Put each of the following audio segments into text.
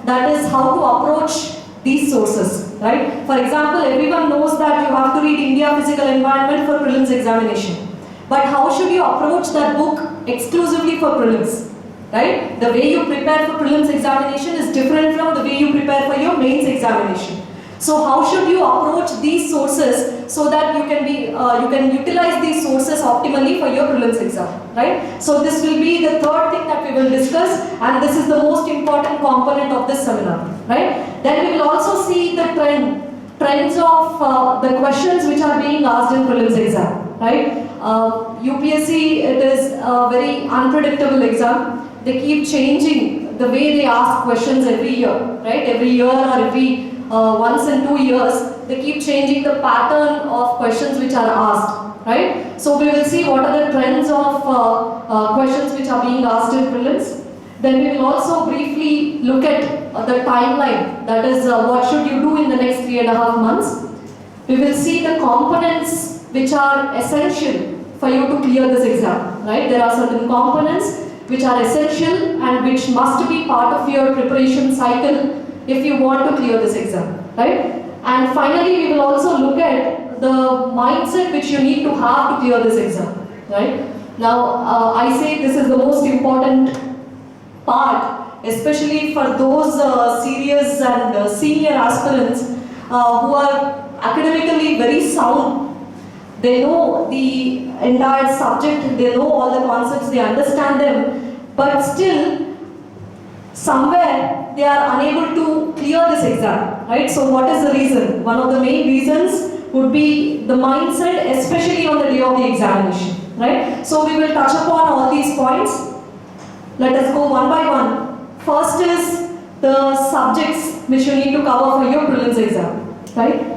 that is how to approach these sources, right? For example, everyone knows that you have to read India Physical Environment for prelims examination. But how should you approach that book exclusively for prelims, right? The way you prepare for prelims examination is different from the way you prepare for your mains examination. So how should you approach these sources so that you can utilize these sources optimally for your prelims exam, right? So this will be the third thing that we will discuss, and this is the most important component of this seminar, right? Then we will also see the trends of the questions which are being asked in prelims exam, right? UPSC, it is a very unpredictable exam. They keep changing the way they ask questions every year, right? Every year or every once in 2 years, they keep changing the pattern of questions which are asked, right? So we will see what are the trends of questions which are being asked in prelims. Then we will also briefly look at the timeline, that is what should you do in the next 3.5 months. We will see the components which are essential for you to clear this exam, right? There are certain components which are essential and which must be part of your preparation cycle if you want to clear this exam, right? And finally, we will also look at the mindset which you need to have to clear this exam, right? Now, I say this is the most important part, especially for those serious and senior aspirants who are academically very sound. They know the entire subject, they know all the concepts, they understand them, but still, somewhere they are unable to clear this exam, right? So what is the reason? One of the main reasons would be the mindset, especially on the day of the examination, right? So we will touch upon all these points. Let us go one by one. First is the subjects which you need to cover for your prelims exam, right?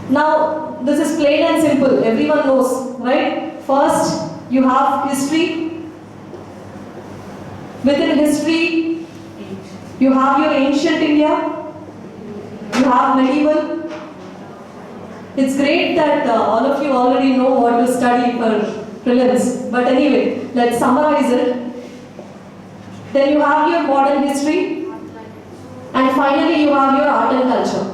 Now, this is plain and simple, everyone knows, right? First, you have history. Within history, you have your ancient India, you have medieval. It's great that all of you already know what to study for prelims, but anyway, let's summarize it. Then you have your modern history, and finally you have your art and culture.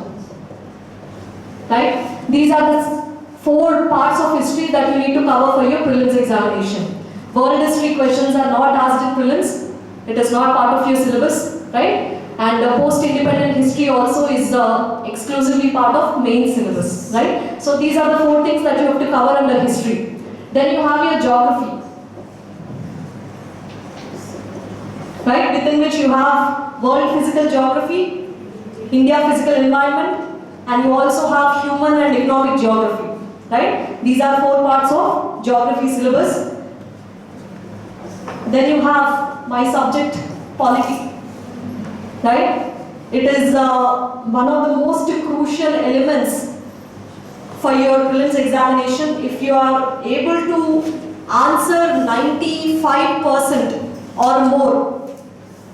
Right? These are the 4 parts of history that you need to cover for your prelims examination. World history questions are not asked in prelims. It is not part of your syllabus, right? And post-independent history also is exclusively part of main syllabus, right? So these are the 4 things that you have to cover under history. Then you have your geography, right? Within which you have world physical geography, India physical environment, and you also have human and economic geography, right? These are 4 parts of geography syllabus. Then you have my subject, polity, right? It is one of the most crucial elements for your prelims examination. If you are able to answer 95% or more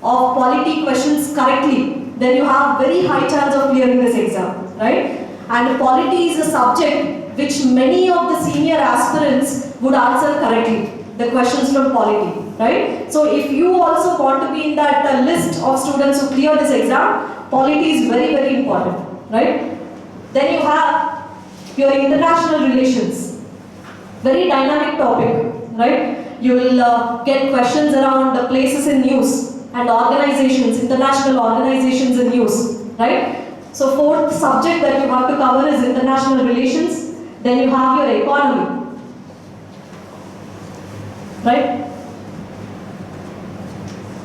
of polity questions correctly, then you have very high chance of clearing this exam, right? And polity is a subject which many of the senior aspirants would answer correctly, the questions from polity, right? So if you also want to be in that list of students who clear this exam, polity is very, very important, right? Then you have your international relations, very dynamic topic, right? You will get questions around the places in news and organizations, international organizations in news, right? So 4th subject that you have to cover is international relations. Then you have your economy, right?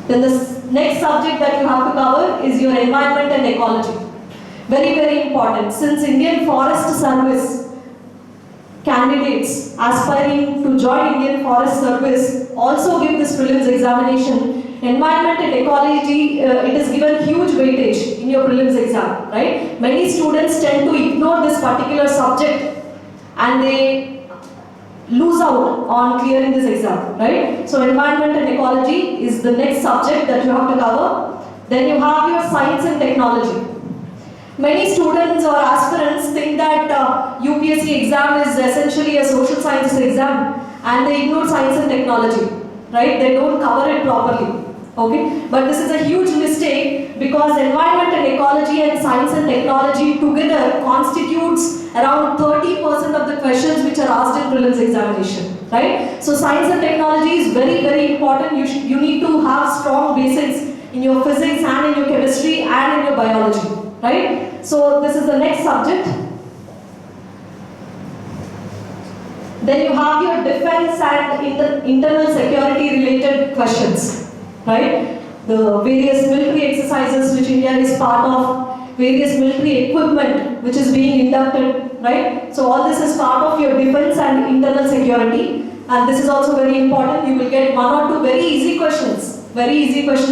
Then the next subject that you have to cover is your environment and ecology. Very, very important. Since Indian Forest Service candidates aspiring to join Indian Forest Service also give this prelims examination, environment and ecology, it is given huge weightage in your prelims exam, right? Many students tend to ignore this particular subject and they lose out on clearing this exam, right? So environment and ecology is the next subject that you have to cover. Then you have your science and technology. Many students or aspirants think that UPSC exam is essentially a social sciences exam and they ignore science and technology, right? They don't cover it properly. Okay, but this is a huge mistake because environment and ecology and science and technology together constitutes around 30% of the questions which are asked in prelims examination, right? So science and technology is very, very important. You need to have strong basics in your physics and in your chemistry and in your biology, right? So this is the next subject. Then you have your defense and internal security related questions. Right? The various military exercises which India is part of, various military equipment which is being inducted, right? So all this is part of your defense and internal security, and this is also very important. You will get one or two very easy questions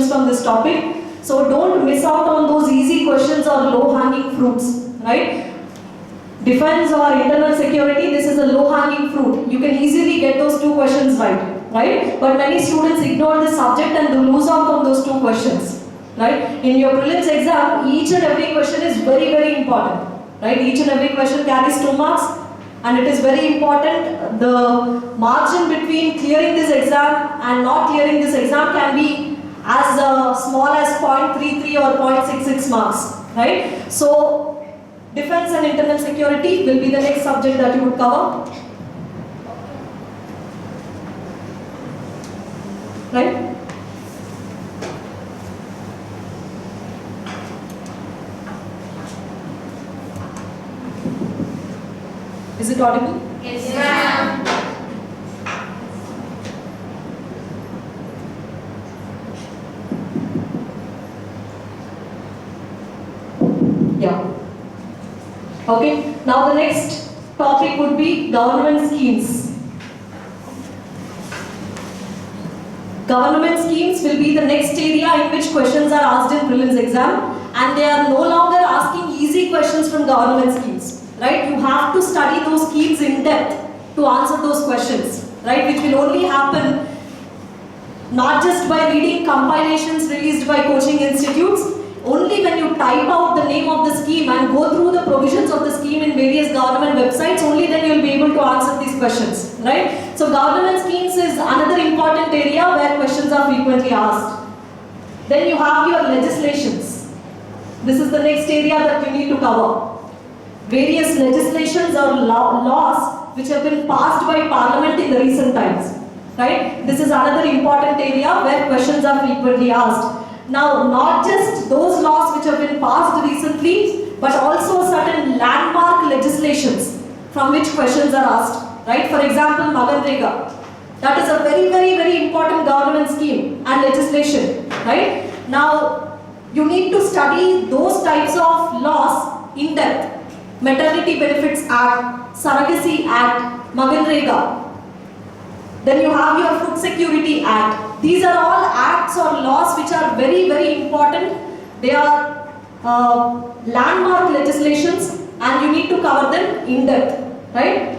from this topic. So don't miss out on those easy questions or low-hanging fruits, right? Defense or internal security, this is a low-hanging fruit. You can easily get those two questions right? But many students ignore this subject and they lose out on those two questions, right? In your prelims exam, each and every question is very, very important, right? Each and every question carries 2 marks, and it is very important. The margin between clearing this exam and not clearing this exam can be as small as 0.33 or 0.66 marks, right? So defense and internal security will be the next subject that you would cover. Right? Is it audible? Yes, ma'am. Yeah. Okay. Now the next topic would be government schemes. Government schemes will be the next area in which questions are asked in prelims exam, and they are no longer asking easy questions from government schemes, right? You have to study those schemes in depth to answer those questions, right? Which will only happen not just by reading compilations released by coaching institutes. Only when you type out the name of the scheme and go through the provisions of the scheme in various government websites, only then you will be able to answer these questions, right? So government schemes is another important area where questions are frequently asked. Then you have your legislations. This is the next area that you need to cover. Various legislations or laws which have been passed by Parliament in the recent times, right? This is another important area where questions are frequently asked. Now, not just those laws which have been passed recently, but also certain landmark legislations from which questions are asked, right? For example, Maganrega. That is a very, very, very important government scheme and legislation, right? Now, you need to study those types of laws in depth. Maternity Benefits Act, Surrogacy Act, Maganrega. Then you have your Food Security Act. These are all acts or laws which are very, very important. They are landmark legislations and you need to cover them in depth, right?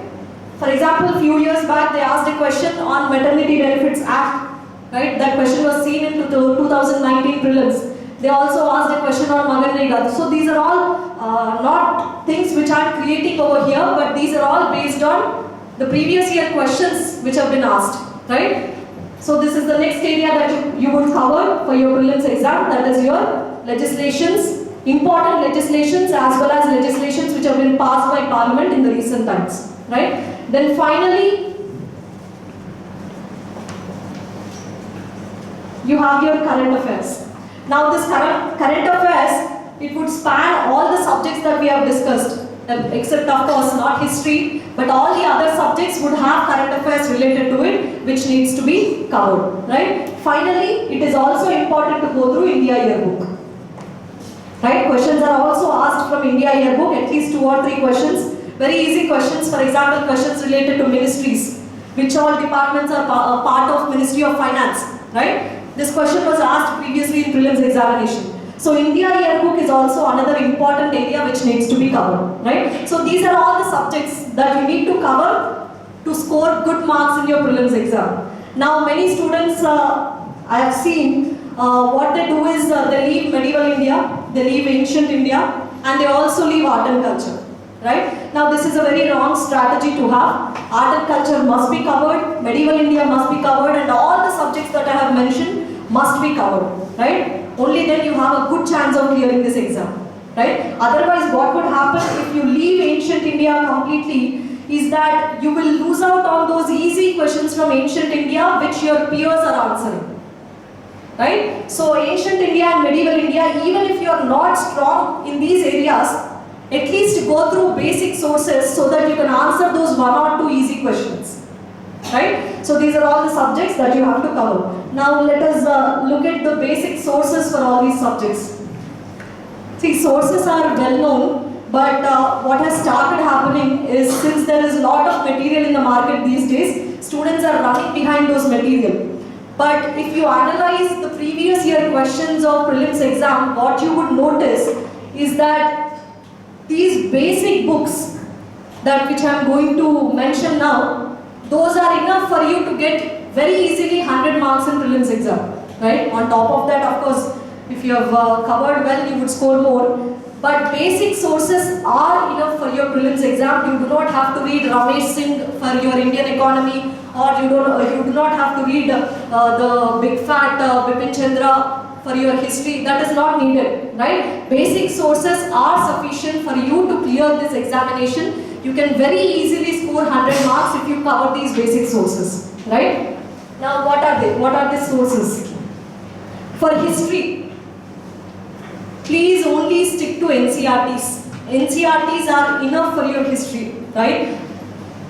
For example, a few years back they asked a question on Maternity Benefits Act, right? That question was seen in the 2019 prelims. They also asked a question on Maganrega. So these are all not things which I'm creating over here, but these are all based on the previous year questions which have been asked, right? So this is the next area that you would cover for your prelims exam, that is your legislations, important legislations as well as legislations which have been passed by Parliament in the recent times, right? Then finally, you have your current affairs. Now this current affairs, it would span all the subjects that we have discussed, except of course not history, but all the other subjects would have current affairs related to it, which needs to be covered, right? Finally, it is also important to go through India Yearbook, right? Questions are also asked from India Yearbook, at least 2 or 3 questions, very easy questions. For example, questions related to ministries, which all departments are part of Ministry of Finance, right? This question was asked previously in prelims examination. So India Yearbook is also another important area which needs to be covered, right? So these are all the subjects that you need to cover to score good marks in your prelims exam. Now many students I have seen what they do is they leave medieval India, they leave ancient India, and they also leave art and culture, right? Now this is a very wrong strategy to have. Art and culture must be covered, medieval India must be covered, and all the subjects that I have mentioned must be covered, right? Only then you have a good chance of clearing this exam, right? Otherwise, what would happen if you leave ancient India completely is that you will lose out on those easy questions from ancient India which your peers are answering, right? So ancient India and medieval India, even if you are not strong in these areas, at least go through basic sources so that you can answer those 1 or 2 easy questions, right? So these are all the subjects that you have to cover. Now let us look at the basic sources for all these subjects. See, sources are well known, but what has started happening is, since there is a lot of material in the market these days, students are running behind those material. But if you analyze the previous year questions of prelims exam, what you would notice is that these basic books that which I am going to mention now, those are enough for you to get very easily 100 marks in prelims exam, right? On top of that, of course, if you have covered well, you would score more. But basic sources are enough for your prelims exam. You do not have to read Ramesh Singh for your Indian economy, or you do not have to read the big fat Bipin Chandra for your history. That is not needed, right? Basic sources are sufficient for you to clear this examination. You can very easily score 100 marks if you cover these basic sources, right? Now what are they? What are the sources? For history, please only stick to NCERTs. NCERTs are enough for your history, right?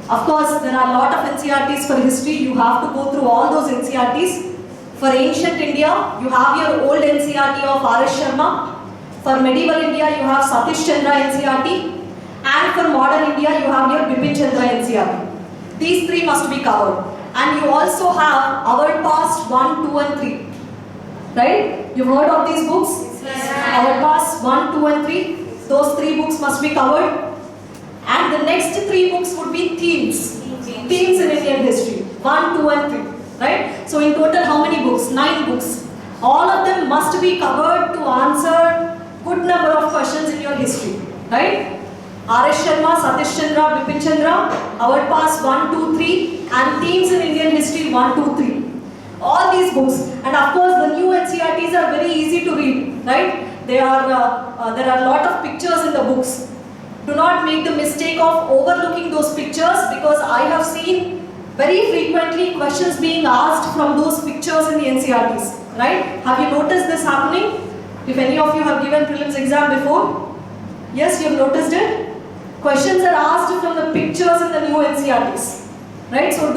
Of course, there are a lot of NCERTs for history. You have to go through all those NCERTs. For ancient India, you have your old NCERT of R.S. Sharma. For medieval India, you have Satish Chandra NCERT. And for modern India, you have your Bipin Chandra NCERT. These 3 must be covered. And you also have our past 1, 2 and 3. Right? You've heard of these books? Yes. Our past 1, 2 and 3. Those 3 books must be covered. And the next 3 books would be themes. Themes in Indian history. 1, 2 and 3. Right? So in total, how many books? 9 books. All of them must be covered to answer good number of questions in your history. Right? R.S. Sharma, Satish Chandra, Bipin Chandra, our past 1, 2, 3, and themes in Indian history 1, 2, 3. All these books, and of course the new NCERTs are very easy to read, right? There are a lot of pictures in the books. Do not make the mistake of overlooking those pictures, because I have seen very frequently questions being asked from those pictures in the NCERTs, right? Have you noticed this happening? If any of you have given prelims exam before, yes, you have noticed it. Questions are asked from the pictures in the new NCERTs, right? So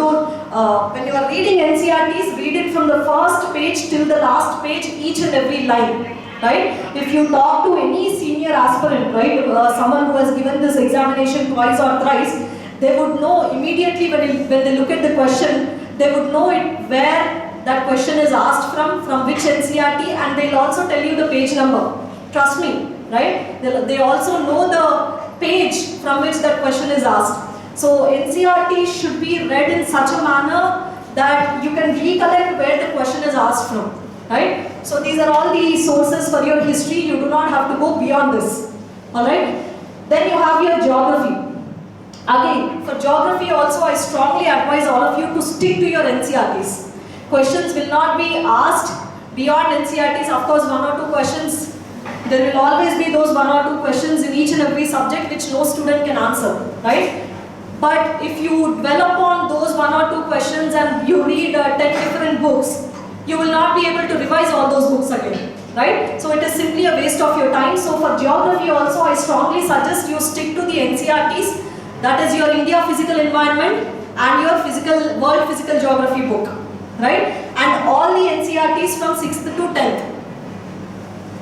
when you are reading NCERTs, read it from the first page till the last page, each and every line, right? If you talk to any senior aspirant, right, someone who has given this examination twice or thrice, they would know immediately when they look at the question, they would know where that question is asked from which NCERT, and they'll also tell you the page number. Trust me, right? They also know the page from which that question is asked. So NCERT should be read in such a manner that you can recollect where the question is asked from, right? So these are all the sources for your history. You do not have to go beyond this, alright? Then you have your geography. Again, for geography also, I strongly advise all of you to stick to your NCERTs. Questions will not be asked beyond NCERTs. Of course, 1 or 2 questions, there will always be those 1 or 2 questions in each and every subject which no student can answer, right? But if you dwell upon those 1 or 2 questions and you read 10 different books, you will not be able to revise all those books again, right? So it is simply a waste of your time. So for geography also, I strongly suggest you stick to the NCERTs. That is your India Physical Environment and your World Physical Geography book, right? And all the NCERTs from 6th to 10th.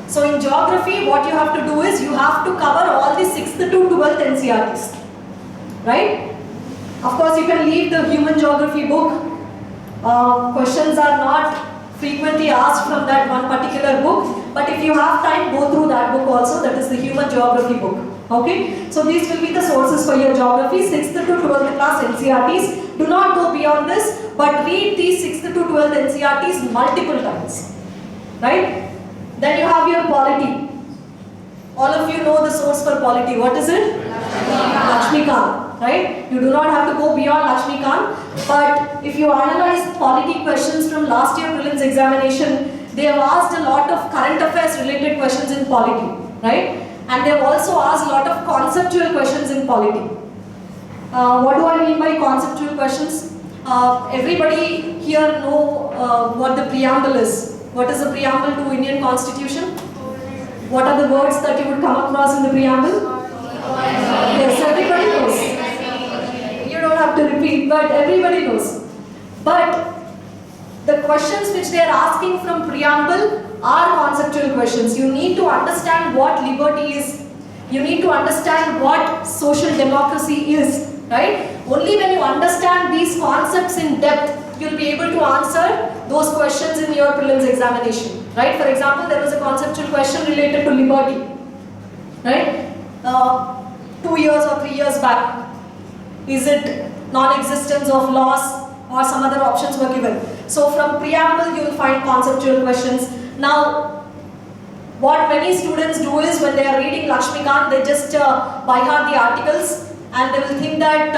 So in geography, what you have to do is you have to cover all the 6th to 12th NCERTs, right? Of course, you can leave the Human Geography book. Questions are not frequently asked from that one particular book, but if you have time, go through that book also. That is the Human Geography book. Okay, so these will be the sources for your geography, 6th to 12th class NCERTs. Do not go beyond this, but read these 6th to 12th NCERTs multiple times, right? Then you have your polity. All of you know the source for polity. What is it? Lakshmikant, right? You do not have to go beyond Lakshmikant, but if you analyze polity questions from last year prelims examination, they have asked a lot of current affairs related questions in polity, right? And they have also asked a lot of conceptual questions in polity. What do I mean by conceptual questions? Everybody here know what the preamble is. What is the preamble to Indian Constitution? What are the words that you would come across in the preamble? Yes, everybody knows. You don't have to repeat, but everybody knows. But the questions which they are asking from preamble are conceptual questions. You need to understand what liberty is. You need to understand what social democracy is. Right? Only when you understand these concepts in depth, you'll be able to answer those questions in your prelims examination. Right? For example, there was a conceptual question related to liberty. Right? 2 years or 3 years back. Is it non-existence of laws or some other options were given? So from preamble, you will find conceptual questions. Now, what many students do is when they are reading Lakshmikant, they just by heart the articles. And they will think that,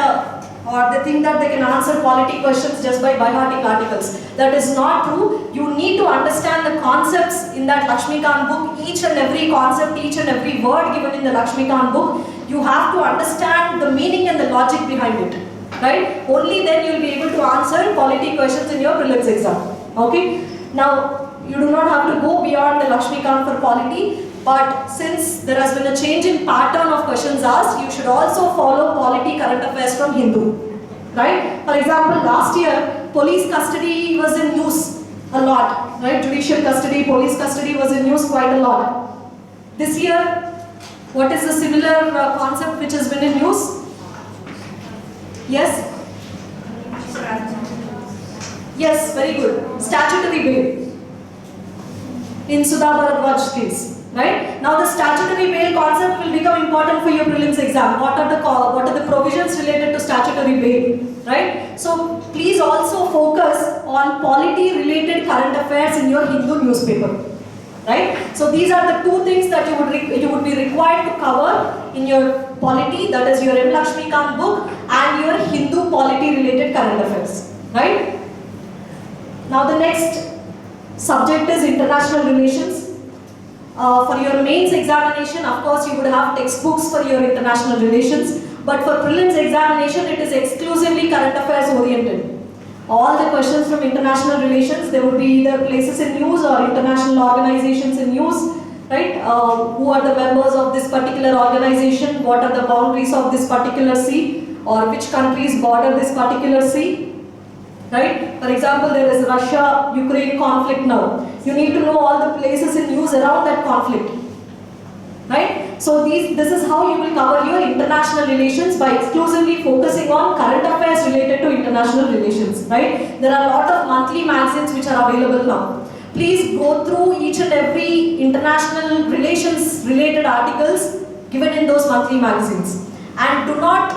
or they think that they can answer polity questions just by hearting articles. That is not true. You need to understand the concepts in that Lakshmikant book, each and every concept, each and every word given in the Lakshmikant book. You have to understand the meaning and the logic behind it. Right? Only then you will be able to answer polity questions in your prelims exam. Okay? Now, you do not have to go beyond the Lakshmikant for polity. But since there has been a change in pattern of questions asked, you should also follow polity current affairs from Hindu. Right? For example, last year, police custody was in news a lot. Right? Judicial custody, police custody was in news quite a lot. This year, what is the similar concept which has been in news? Yes? Yes, very good. Statutory bail. In Sudha Bharadwaj case. Right? Now the statutory bail concept will become important for your prelims exam. What are the provisions related to statutory bail? Right? So please also focus on polity related current affairs in your Hindu newspaper. Right? So these are the two things that you would be required to cover in your polity, that is your M. Lakshmikant book, and your Hindu polity related current affairs. Right? Now the next subject is international relations. For your mains examination, of course, you would have textbooks for your international relations, but for prelims examination, it is exclusively current affairs oriented. All the questions from international relations, there would be either places in news or international organizations in news, right? Who are the members of this particular organization? What are the boundaries of this particular sea? Or which countries border this particular sea? Right? For example, there is Russia-Ukraine conflict now. You need to know all the places in news around that conflict. Right? So this is how you will cover your international relations, by exclusively focusing on current affairs related to international relations. Right? There are a lot of monthly magazines which are available now. Please go through each and every international relations related articles given in those monthly magazines. And do not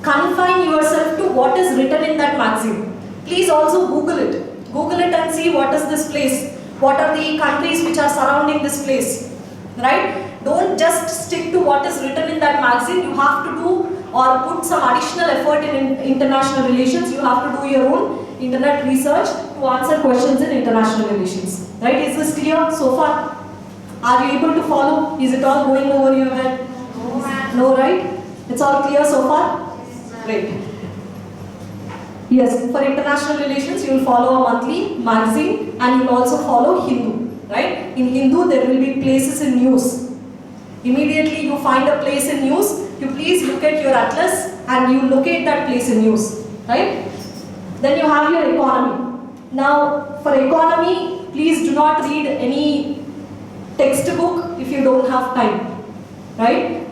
confine yourself to what is written in that magazine. Please also Google it. Google it and see what is this place. What are the countries which are surrounding this place. Right? Don't just stick to what is written in that magazine. You have to do or put some additional effort in international relations. You have to do your own internet research to answer questions in international relations. Right? Is this clear so far? Are you able to follow? Is it all going over your head? No, right? It's all clear so far? Great. Yes, for international relations, you will follow a monthly magazine and you will also follow Hindu. Right? In Hindu, there will be places in news. Immediately you find a place in news, you please look at your atlas and you locate that place in news. Right? Then you have your economy. Now, for economy, please do not read any textbook if you don't have time. Right?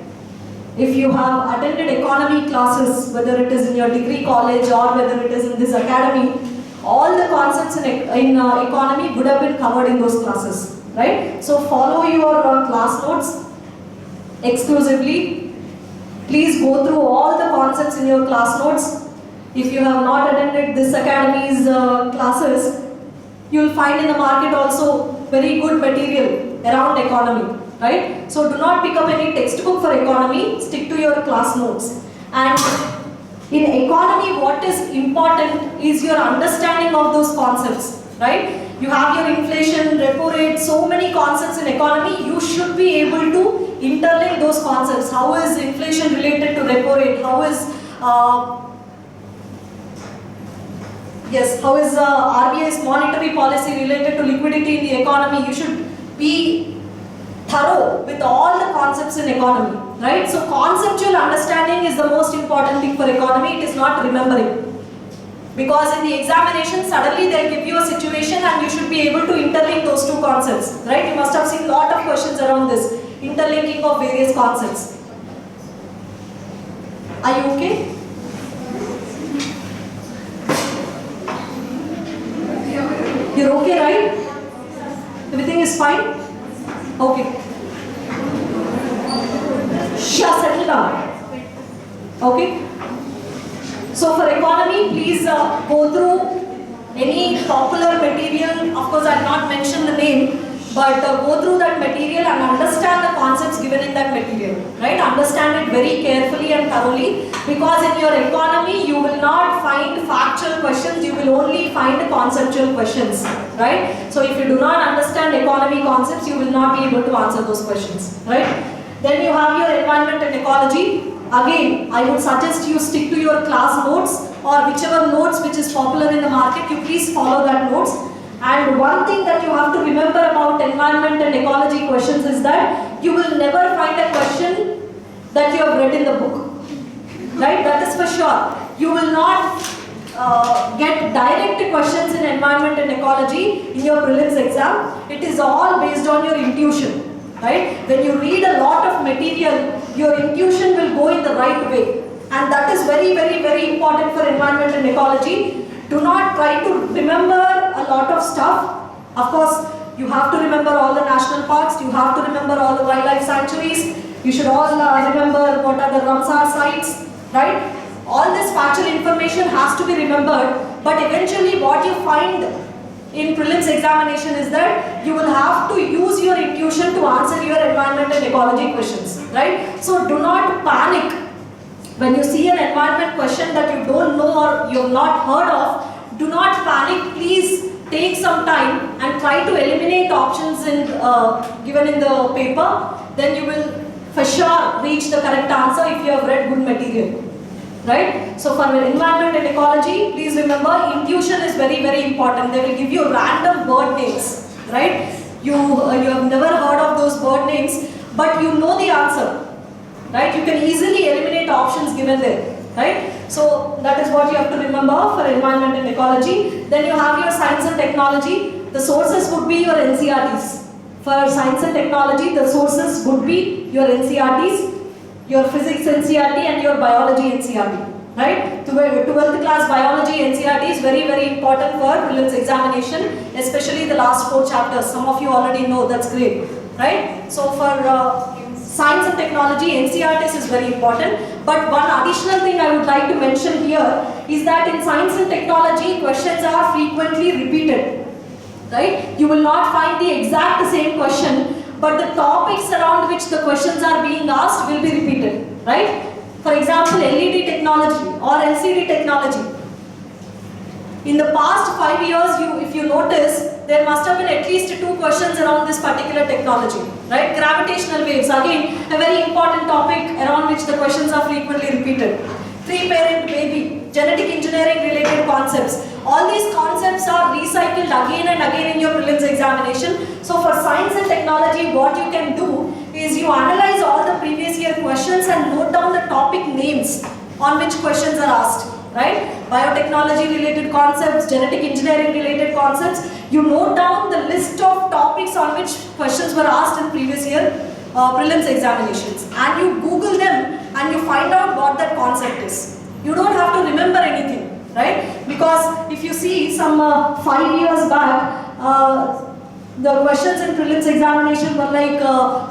If you have attended economy classes, whether it is in your degree college or whether it is in this academy, all the concepts in economy would have been covered in those classes. Right? So follow your class notes exclusively. Please go through all the concepts in your class notes. If you have not attended this academy's classes, you will find in the market also very good material around economy. Right? So do not pick up any textbook for economy, stick to your class notes. And in economy, what is important is your understanding of those concepts. Right? You have your inflation, repo rate, so many concepts in economy. You should be able to interlink those concepts. How is inflation related to repo rate? How is RBI's monetary policy related to liquidity in the economy? You should be thorough with all the concepts in economy, right? So conceptual understanding is the most important thing for economy. It is not remembering. Because in the examination, suddenly they'll give you a situation and you should be able to interlink those two concepts, right? You must have seen a lot of questions around this, interlinking of various concepts. Are you okay? You're okay, right? Everything is fine? Okay. Sure, settle down. Okay? So for economy, please go through any popular material. Of course, I have not mentioned the name, but go through that material and understand the concepts given in that material. Right? Understand it very carefully and thoroughly, because in your economy, you will not find factual questions. You will only find conceptual questions. Right? So if you do not understand economy concepts, you will not be able to answer those questions. Right? Then you have your environment and ecology. Again, I would suggest you stick to your class notes or whichever notes which is popular in the market. You please follow that notes. And one thing that you have to remember about environment and ecology questions is that you will never find a question that you have read in the book. Right? That is for sure. You will not get direct questions in environment and ecology in your prelims exam. It is all based on your intuition. Right? When you read a lot of material, your intuition will go in the right way. And that is very, very, very important for environment and ecology. Do not try to remember a lot of stuff. Of course, you have to remember all the national parks, you have to remember all the wildlife sanctuaries, you should all remember what are the Ramsar sites, right? All this factual information has to be remembered, but eventually what you find in prelims examination is that you will have to use your intuition to answer your environment and ecology questions, right? So do not panic when you see an environment question that you don't know or you have not heard of. Do not panic. Please take some time and try to eliminate options given in the paper. Then you will for sure reach the correct answer if you have read good material. Right? So for environment and ecology, please remember intuition is very, very important. They will give you random bird names, right? You have never heard of those bird names, but you know the answer, right? You can easily eliminate options given there, right? So that is what you have to remember for environment and ecology. Then you have your science and technology. The sources would be your NCERTs. For science and technology, the sources would be your NCERTs. Your physics NCERT and your biology NCERT, right? 12th class biology NCERT is very, very important for prelims examination, especially the last 4 chapters. Some of you already know, that's great, right? So for science and technology, NCERT is very important. But one additional thing I would like to mention here is that in science and technology, questions are frequently repeated, right? You will not find the exact same question, but the topics around which the questions are being asked will be repeated, right? For example, LED technology or LCD technology. In the past 5 years, if you notice, there must have been at least 2 questions around this particular technology, right? Gravitational waves, again, a very important topic around which the questions are frequently repeated. 3-parent baby, genetic engineering related concepts. All these concepts are recycled again and again in your prelims examination. So for science and technology, what you can do is you analyze all the previous year questions and note down the topic names on which questions are asked, right? Biotechnology related concepts, genetic engineering related concepts. You note down the list of topics on which questions were asked in previous year prelims examinations, and you Google them and you find out what that concept is. You don't have to remember anything, right? Because if you see some 5 years back, the questions in prelims examination were like,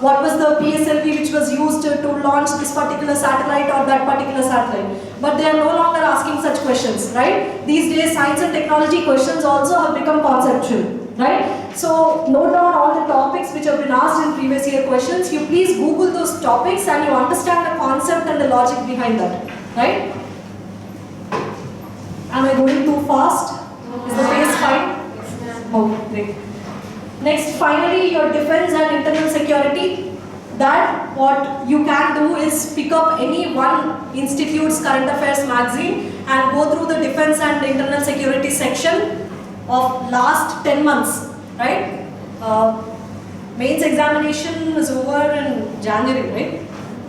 what was the PSLV which was used to launch this particular satellite or that particular satellite. But they are no longer asking such questions, right? These days, science and technology questions also have become conceptual, right? So note down all the topics which have been asked in previous year questions. You please Google those topics and you understand the concept and the logic behind that, right? Am I going too fast? Is the pace fine? Oh, great. Next, finally, your defense and internal security. That what you can do is pick up any one institute's current affairs magazine and go through the defense and internal security section of last 10 months, right? Mains examination is over in January, right?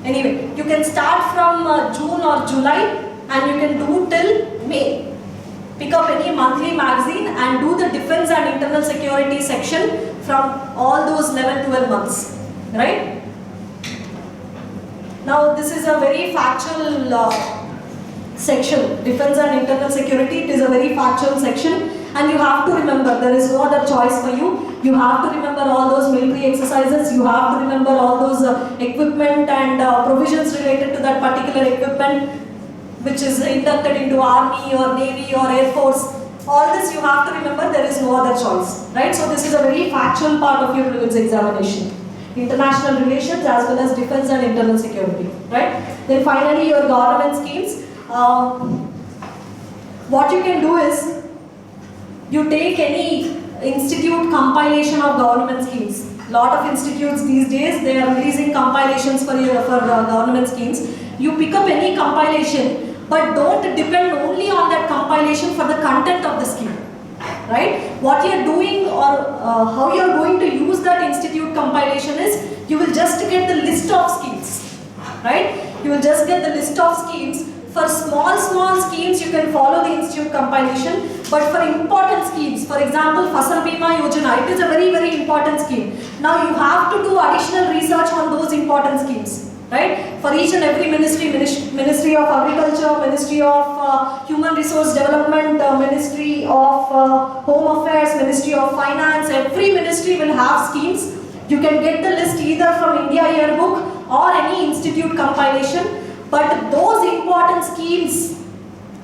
Anyway, you can start from June or July and you can do till May. Pick up any monthly magazine and do the defense and internal security section from all those 11-12 months, right? Now this is a very factual section, defense and internal security. It is a very factual section and you have to remember, there is no other choice for you. You have to remember all those military exercises, you have to remember all those equipment and provisions related to that particular equipment which is inducted into Army or Navy or Air Force. All this you have to remember, there is no other choice, right? So this is a very factual part of your prelims examination. International relations as well as defense and internal security, right? Then finally your government schemes. What you can do is, you take any institute compilation of government schemes. Lot of institutes these days, they are releasing compilations for government schemes. You pick up any compilation, but don't depend only on that compilation for the content of the scheme. Right? What you are doing or how you are going to use that institute compilation is, you will just get the list of schemes. Right? You will just get the list of schemes. For small schemes, you can follow the institute compilation, but for important schemes, for example, Fasal Bima Yojana, it is a very important scheme. Now you have to do additional research on those important schemes. Right? For each and every ministry, Ministry of Agriculture, Ministry of Human Resource Development, Ministry of Home Affairs, Ministry of Finance, every ministry will have schemes. You can get the list either from India Yearbook or any institute compilation, but those important schemes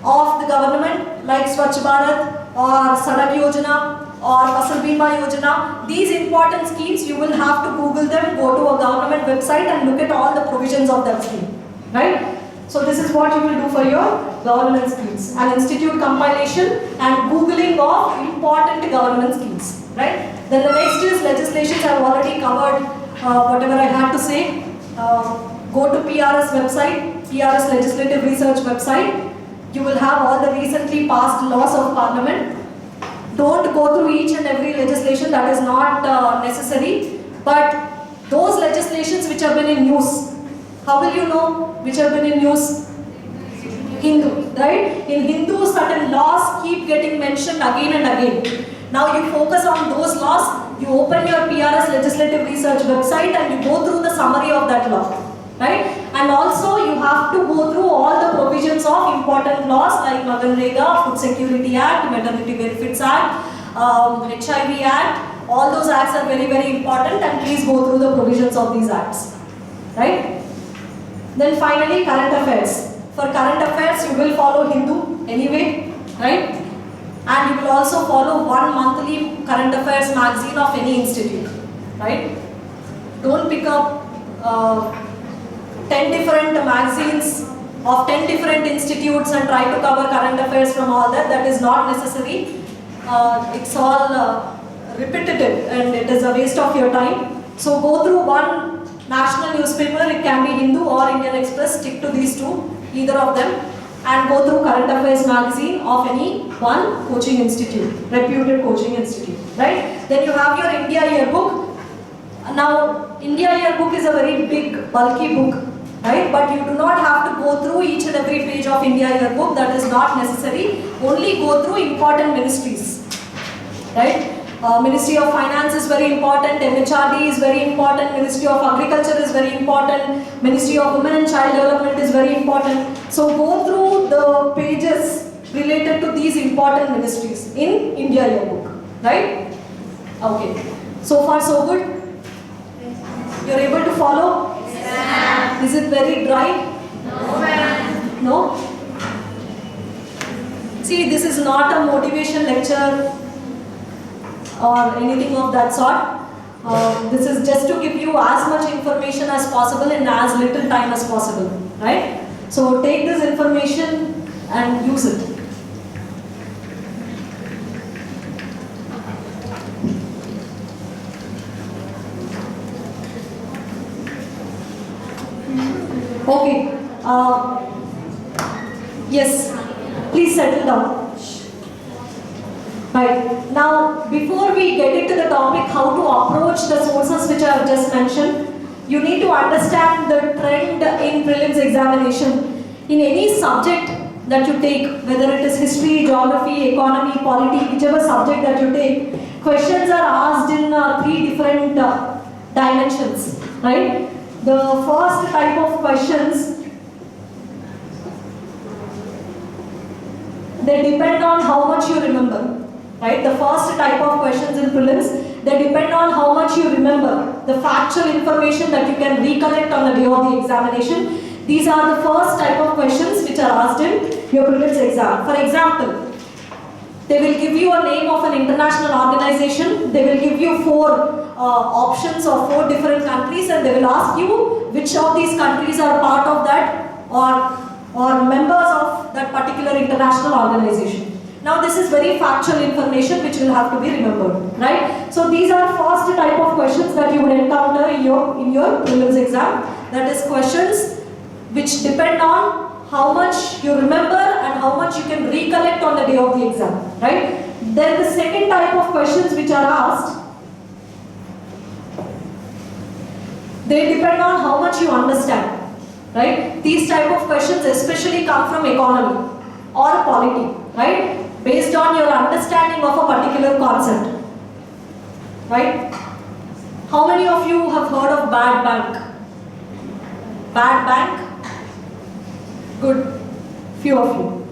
of the government like Swachh Bharat or Sadak Yojana or Fasal Bima Yojana, these important schemes, you will have to Google them, go to a government website and look at all the provisions of that scheme, right? So this is what you will do for your government schemes, an institute compilation and Googling of important government schemes, right? Then the next is legislations. I have already covered whatever I had to say. Go to PRS website, PRS Legislative Research website. You will have all the recently passed laws of Parliament. Don't go through each and every legislation, that is not necessary. But those legislations which have been in news, how will you know which have been in news? Hindu, right? In Hindu, certain laws keep getting mentioned again and again. Now you focus on those laws, you open your PRS Legislative Research website and you go through the summary of that law, right? And also you have to go through all the provisions of important laws like MGNREGA, Food Security Act, Maternity Benefits Act, HIV Act. All those acts are very important, and please go through the provisions of these acts, right? Then finally, current affairs. For current affairs, you will follow Hindu anyway, right? And you will also follow one monthly current affairs magazine of any institute, right? Don't pick up 10 different magazines of 10 different institutes and try to cover current affairs from all that. That is not necessary. It's all repetitive and it is a waste of your time. So go through one national newspaper, it can be Hindu or Indian Express, stick to these two, either of them, and go through current affairs magazine of any one coaching institute, reputed coaching institute, right? Then you have your India Yearbook. Now, India Yearbook is a very big, bulky book, right? But you do not have to go through each and every page of India Yearbook, that is not necessary. Only go through important ministries, right? Ministry of Finance is very important, MHRD is very important, Ministry of Agriculture is very important, Ministry of Women and Child Development is very important. So go through the pages related to these important ministries in India Yearbook, right? Okay. So far so good? You're able to follow? Yes. Is it very dry? No, ma'am. No? See, this is not a motivation lecture or anything of that sort. This is just to give you as much information as possible in as little time as possible, right? So take this information and use it. Yes, please settle down. Right. Now, before we get into the topic how to approach the sources which I have just mentioned, you need to understand the trend in prelims examination. In any subject that you take, whether it is history, geography, economy, polity, whichever subject that you take, questions are asked in three different dimensions, right? The first type of questions, they depend on how much you remember. Right? The first type of questions in prelims, they depend on how much you remember, the factual information that you can recollect on the day of the examination. These are the first type of questions which are asked in your prelims exam. For example, they will give you a name of an international organization, they will give you four options of four different countries, and they will ask you which of these countries are part of that or members of that particular international organization. Now this is very factual information which will have to be remembered, right? So these are first type of questions that you would encounter in your prelims exam. That is questions which depend on how much you remember and how much you can recollect on the day of the exam, right? Then the second type of questions which are asked, they depend on how much you understand, right? These type of questions especially come from economy or polity, right? Based on your understanding of a particular concept, right? How many of you have heard of bad bank? Bad bank? Good, few of you.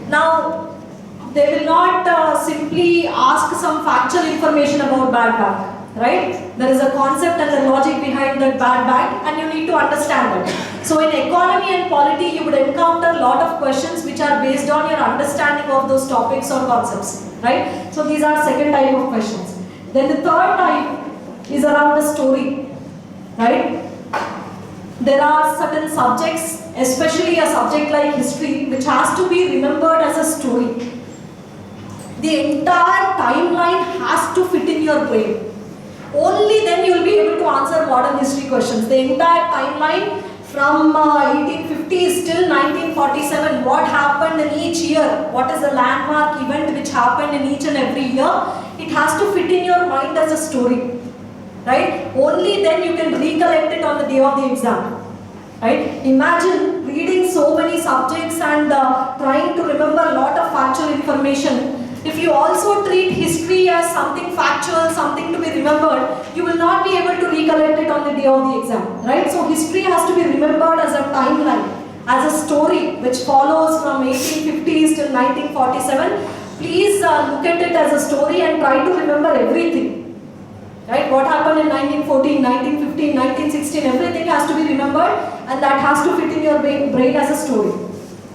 Now, they will not simply ask some factual information about bad bank, right? There is a concept and a logic behind that bad bank, and you need to understand it. So in economy and polity, you would encounter a lot of questions which are based on your understanding of those topics or concepts, right? So these are second type of questions. Then the third type is around the story, right? There are certain subjects, especially a subject like history, which has to be remembered as a story. The entire timeline has to fit in your brain. Only then you will be able to answer modern history questions. The entire timeline from 1850s till 1947, what happened in each year, what is the landmark event which happened in each and every year, it has to fit in your mind as a story, right? Only then you can recollect it on the day of the exam, right? Imagine reading so many subjects and trying to remember a lot of factual information. If you also treat history as something factual, something to be remembered, you will not be able to recollect it on the day of the exam, right? So history has to be remembered as a timeline, as a story which follows from 1850s till 1947. Please look at it as a story and try to remember everything, right? What happened in 1914, 1915, 1916, everything has to be remembered, and that has to fit in your brain as a story,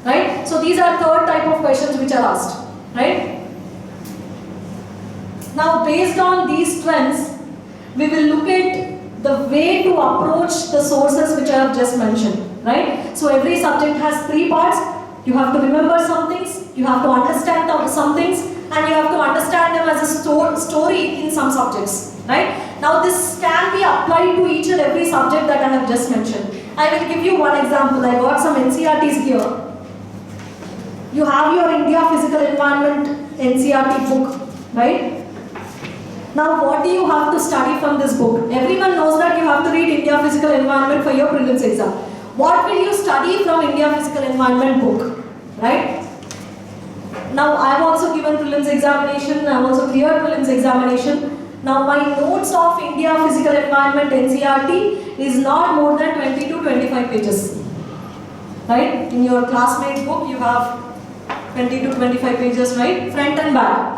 right? So these are third type of questions which are asked, right? Now, based on these trends, we will look at the way to approach the sources which I have just mentioned, right? So every subject has three parts. You have to remember some things, you have to understand some things, and you have to understand them as a story in some subjects, right? Now this can be applied to each and every subject that I have just mentioned. I will give you one example. I got some NCERTs here. You have your India Physical Environment NCERT book, right? Now what do you have to study from this book? Everyone knows that you have to read India Physical Environment for your prelims exam. What will you study from India Physical Environment book, right? Now I have also given prelims examination, I have also cleared prelims examination. Now my notes of India Physical Environment NCERT is not more than 20 to 25 pages, right? In your classmate book you have 20 to 25 pages, right? Front and back.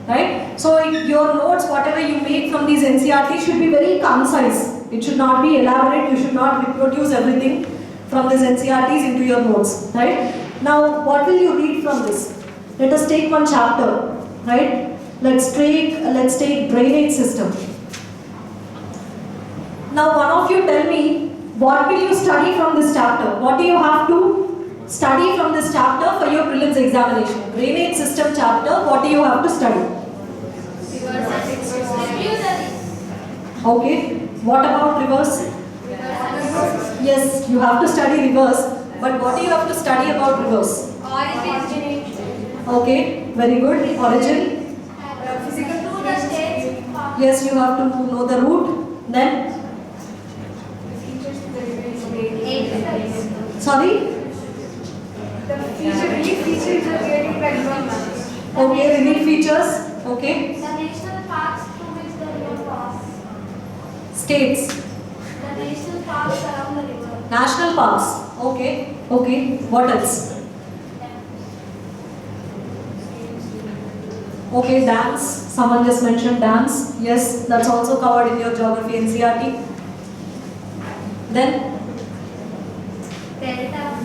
Right? So your notes, whatever you make from these NCERT should be very concise. It should not be elaborate. You should not reproduce everything from these NCERTs into your notes. Right? Now, what will you read from this? Let us take one chapter. Right? Let's take drainage system. Now, one of you tell me, what will you study from this chapter? What do you have to study from this chapter for your prelims examination? Drainage system chapter, what do you have to study? Okay, what about rivers? Yes, you have to study rivers, but what do you have to study about rivers? Origin. Okay, very good. Origin. Physical to the states. Yes, you have to know the root. Then, sorry. The relief features are created by government. Okay, relief features. Okay, The national parks through which the river passes. states. The national parks around the river. National parks. Okay, okay. What else? Okay, dams. Someone just mentioned dams. Yes, that's also covered in your geography NCERT. Then, Delta.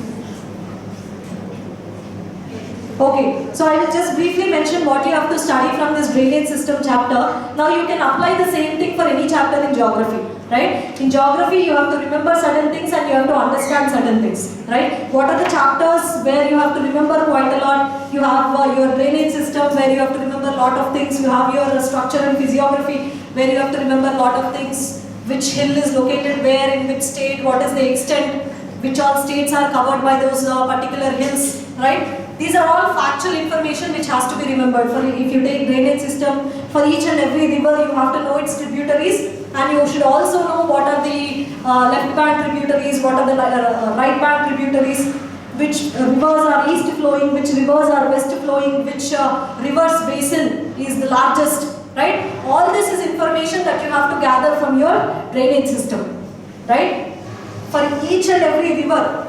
okay, so I will just briefly mention what you have to study from this drainage system chapter. Now you can apply the same thing for any chapter in geography, right? In geography, you have to remember certain things and you have to understand certain things, right? What are the chapters where you have to remember quite a lot? You have your drainage system where you have to remember a lot of things. You have your structure and physiography where you have to remember a lot of things. Which hill is located where, in which state, what is the extent, which all states are covered by those particular hills, right? These are all factual information which has to be remembered. For if you take drainage system, for each and every river you have to know its tributaries, and you should also know what are the left bank tributaries, what are the right bank tributaries, which rivers are east flowing, which rivers are west flowing, which river's basin is the largest, right? All this is information that you have to gather from your drainage system, right? For each and every river,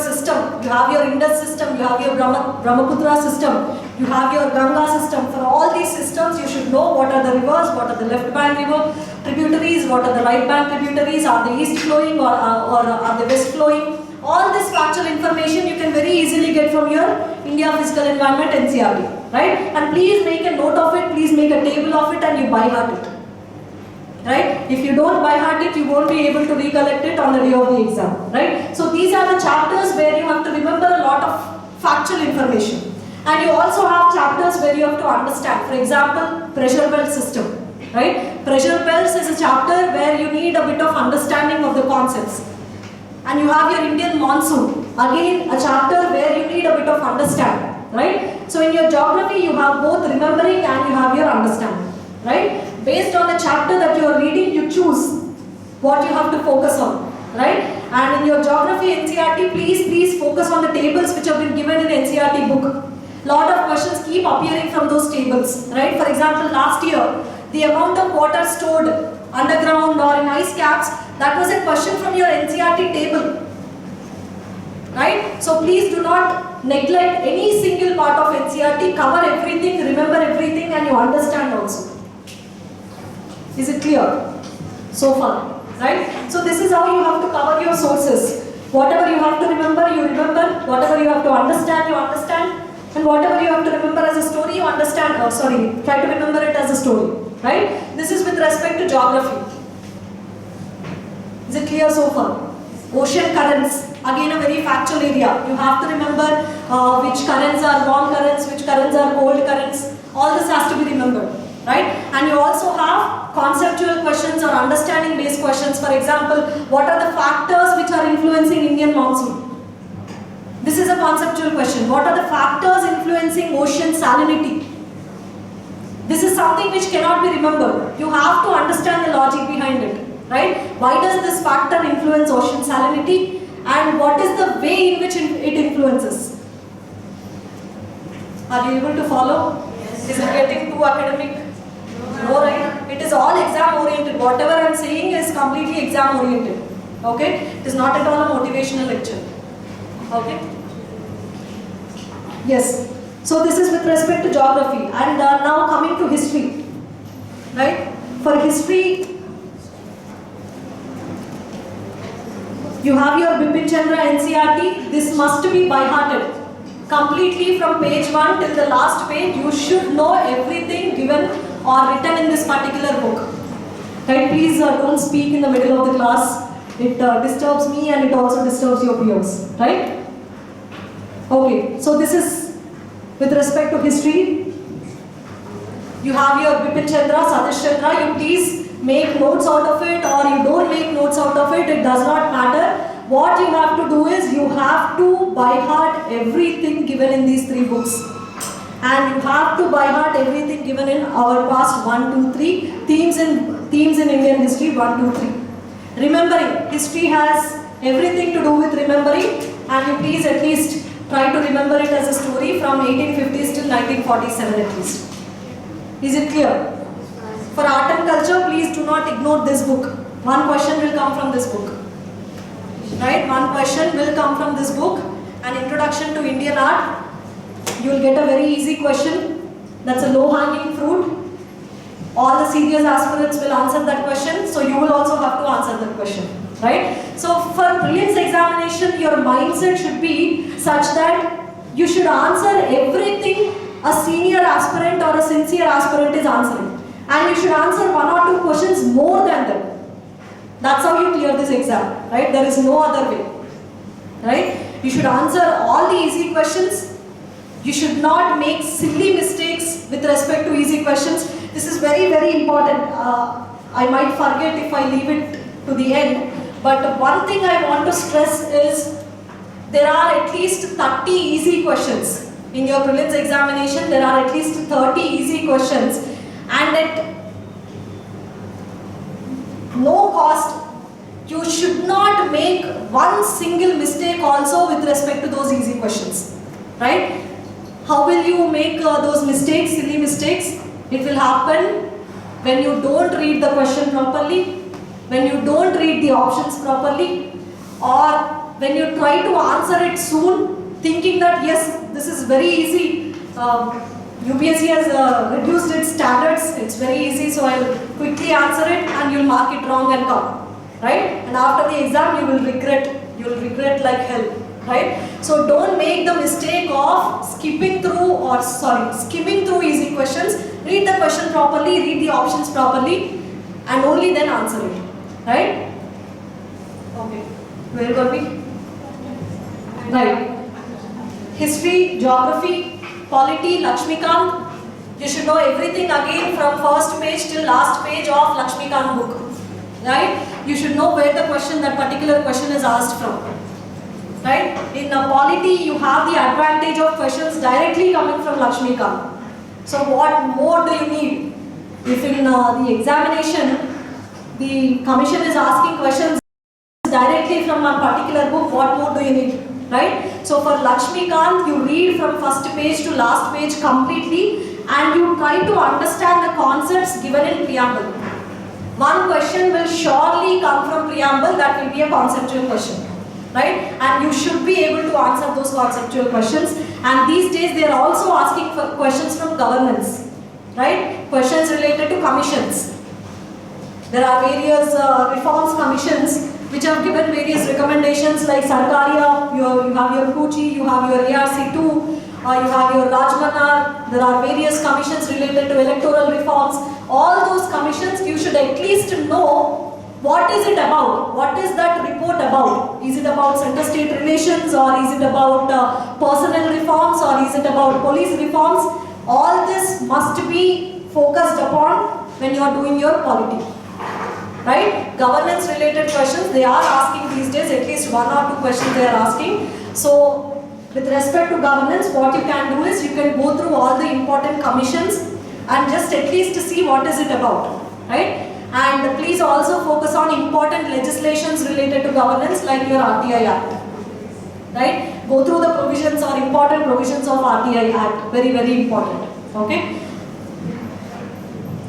system, you have your Indus system, you have your Brahmaputra system, you have your Ganga system. For all these systems, you should know what are the rivers, what are the left bank river tributaries, what are the right bank tributaries, are they east flowing or are they west flowing. All this factual information you can very easily get from your India Physical Environment NCERT, right? And please make a note of it, please make a table of it and you by heart it. Right? If you don't by heart it, you won't be able to recollect it on the day of the exam. Right? So these are the chapters where you have to remember a lot of factual information. And you also have chapters where you have to understand. For example, pressure belt system. Right? Pressure belts is a chapter where you need a bit of understanding of the concepts. And you have your Indian monsoon. Again, a chapter where you need a bit of understanding. Right? So in your geography, you have both remembering and you have your understanding. Right? Based on the chapter that you are reading, you choose what you have to focus on, right? And in your geography NCERT, please focus on the tables which have been given in NCERT book. Lot of questions keep appearing from those tables, right? For example, last year, the amount of water stored underground or in ice caps, that was a question from your NCERT table, right? So please do not neglect any single part of NCERT, cover everything, remember everything, and you understand also. Is it clear so far, right? So this is how you have to cover your sources. Whatever you have to remember, you remember. Whatever you have to understand, you understand. And whatever you have to remember as a story, you understand. Try to remember it as a story, right? This is with respect to geography. Is it clear so far? Ocean currents, again a very factual area. You have to remember which currents are warm currents, which currents are cold currents. All this has to be remembered. Right? And you also have conceptual questions or understanding based questions. For example, what are the factors which are influencing Indian monsoon? This is a conceptual question. What are the factors influencing ocean salinity? This is something which cannot be remembered. You have to understand the logic behind it. Right? Why does this factor influence ocean salinity? And what is the way in which it influences? Are you able to follow? Yes. Is it getting too academic? No, right? It is all exam oriented. Whatever I am saying is completely exam oriented. Okay? It is not at all a motivational lecture. Okay? Yes. So this is with respect to geography. And now coming to history. Right? For history, you have your Bipin Chandra NCERT. This must be by hearted. Completely from page 1 till the last page, you should know everything given or written in this particular book. Right? Please don't speak in the middle of the class. It disturbs me and it also disturbs your peers. Right? Okay, so this is with respect to history. You have your Bipin Chandra, Satish Chandra. You please make notes out of it or you don't make notes out of it, it does not matter. What you have to do is you have to by heart everything given in these 3 books. And you have to by heart everything given in our past 1, 2, 3 themes in Indian history 1, 2, 3. Remembering, history has everything to do with remembering, and you please at least try to remember it as a story from 1850s till 1947 at least. Is it clear? For art and culture, please do not ignore this book. One question will come from this book. Right? One question will come from this book. An introduction to Indian art. You will get a very easy question. That's a low-hanging fruit. All the serious aspirants will answer that question. So you will also have to answer that question. Right? So for prelims examination, your mindset should be such that you should answer everything a senior aspirant or a sincere aspirant is answering. And you should answer 1 or 2 questions more than them. That's how you clear this exam, right? There is no other way, right? You should answer all the easy questions. You should not make silly mistakes with respect to easy questions. This is very, very important. I might forget if I leave it to the end. But one thing I want to stress is there are at least 30 easy questions. In your prelims examination, there are at least 30 easy questions. And at no cost, you should not make one single mistake also with respect to those easy questions, right? How will you make those mistakes, silly mistakes? It will happen when you don't read the question properly, when you don't read the options properly, or when you try to answer it soon, thinking that yes, this is very easy. UPSC has reduced its standards, it's very easy, so I'll quickly answer it and you'll mark it wrong and come, right? And after the exam you'll regret like hell, right? So don't make the mistake of skimming through easy questions. Read the question properly, read the options properly, and only then answer it, right? Okay, where were we? Right. History, geography, polity, Lakshmikant. You should know everything again from first page till last page of Lakshmikant book. Right? You should know where the question, that particular question is asked from. Right? In polity, you have the advantage of questions directly coming from Lakshmikant. So what more do you need? If in the examination, the commission is asking questions directly from a particular book, what more do you need? Right? So for Lakshmikant, you read from first page to last page completely and you try to understand the concepts given in preamble. One question will surely come from preamble, that will be a conceptual question. Right? And you should be able to answer those conceptual questions. And these days they are also asking for questions from governance. Right? Questions related to commissions. There are various reforms commissions which have given various recommendations like Sarkaria, you have your Kuchi, you have your ARC2, you have your Rajmanar. There are various commissions related to electoral reforms. All those commissions, you should at least know what is it about, what is that report about. Is it about center-state relations, or is it about personnel reforms, or is it about police reforms? All this must be focused upon when you are doing your polity. Right? Governance related questions, they are asking these days, at least 1 or 2 questions they are asking. So, with respect to governance, what you can do is you can go through all the important commissions and just at least see what is it about. Right? And please also focus on important legislations related to governance like your RTI Act. Right? Go through the provisions or important provisions of RTI Act. Very, very important. Okay?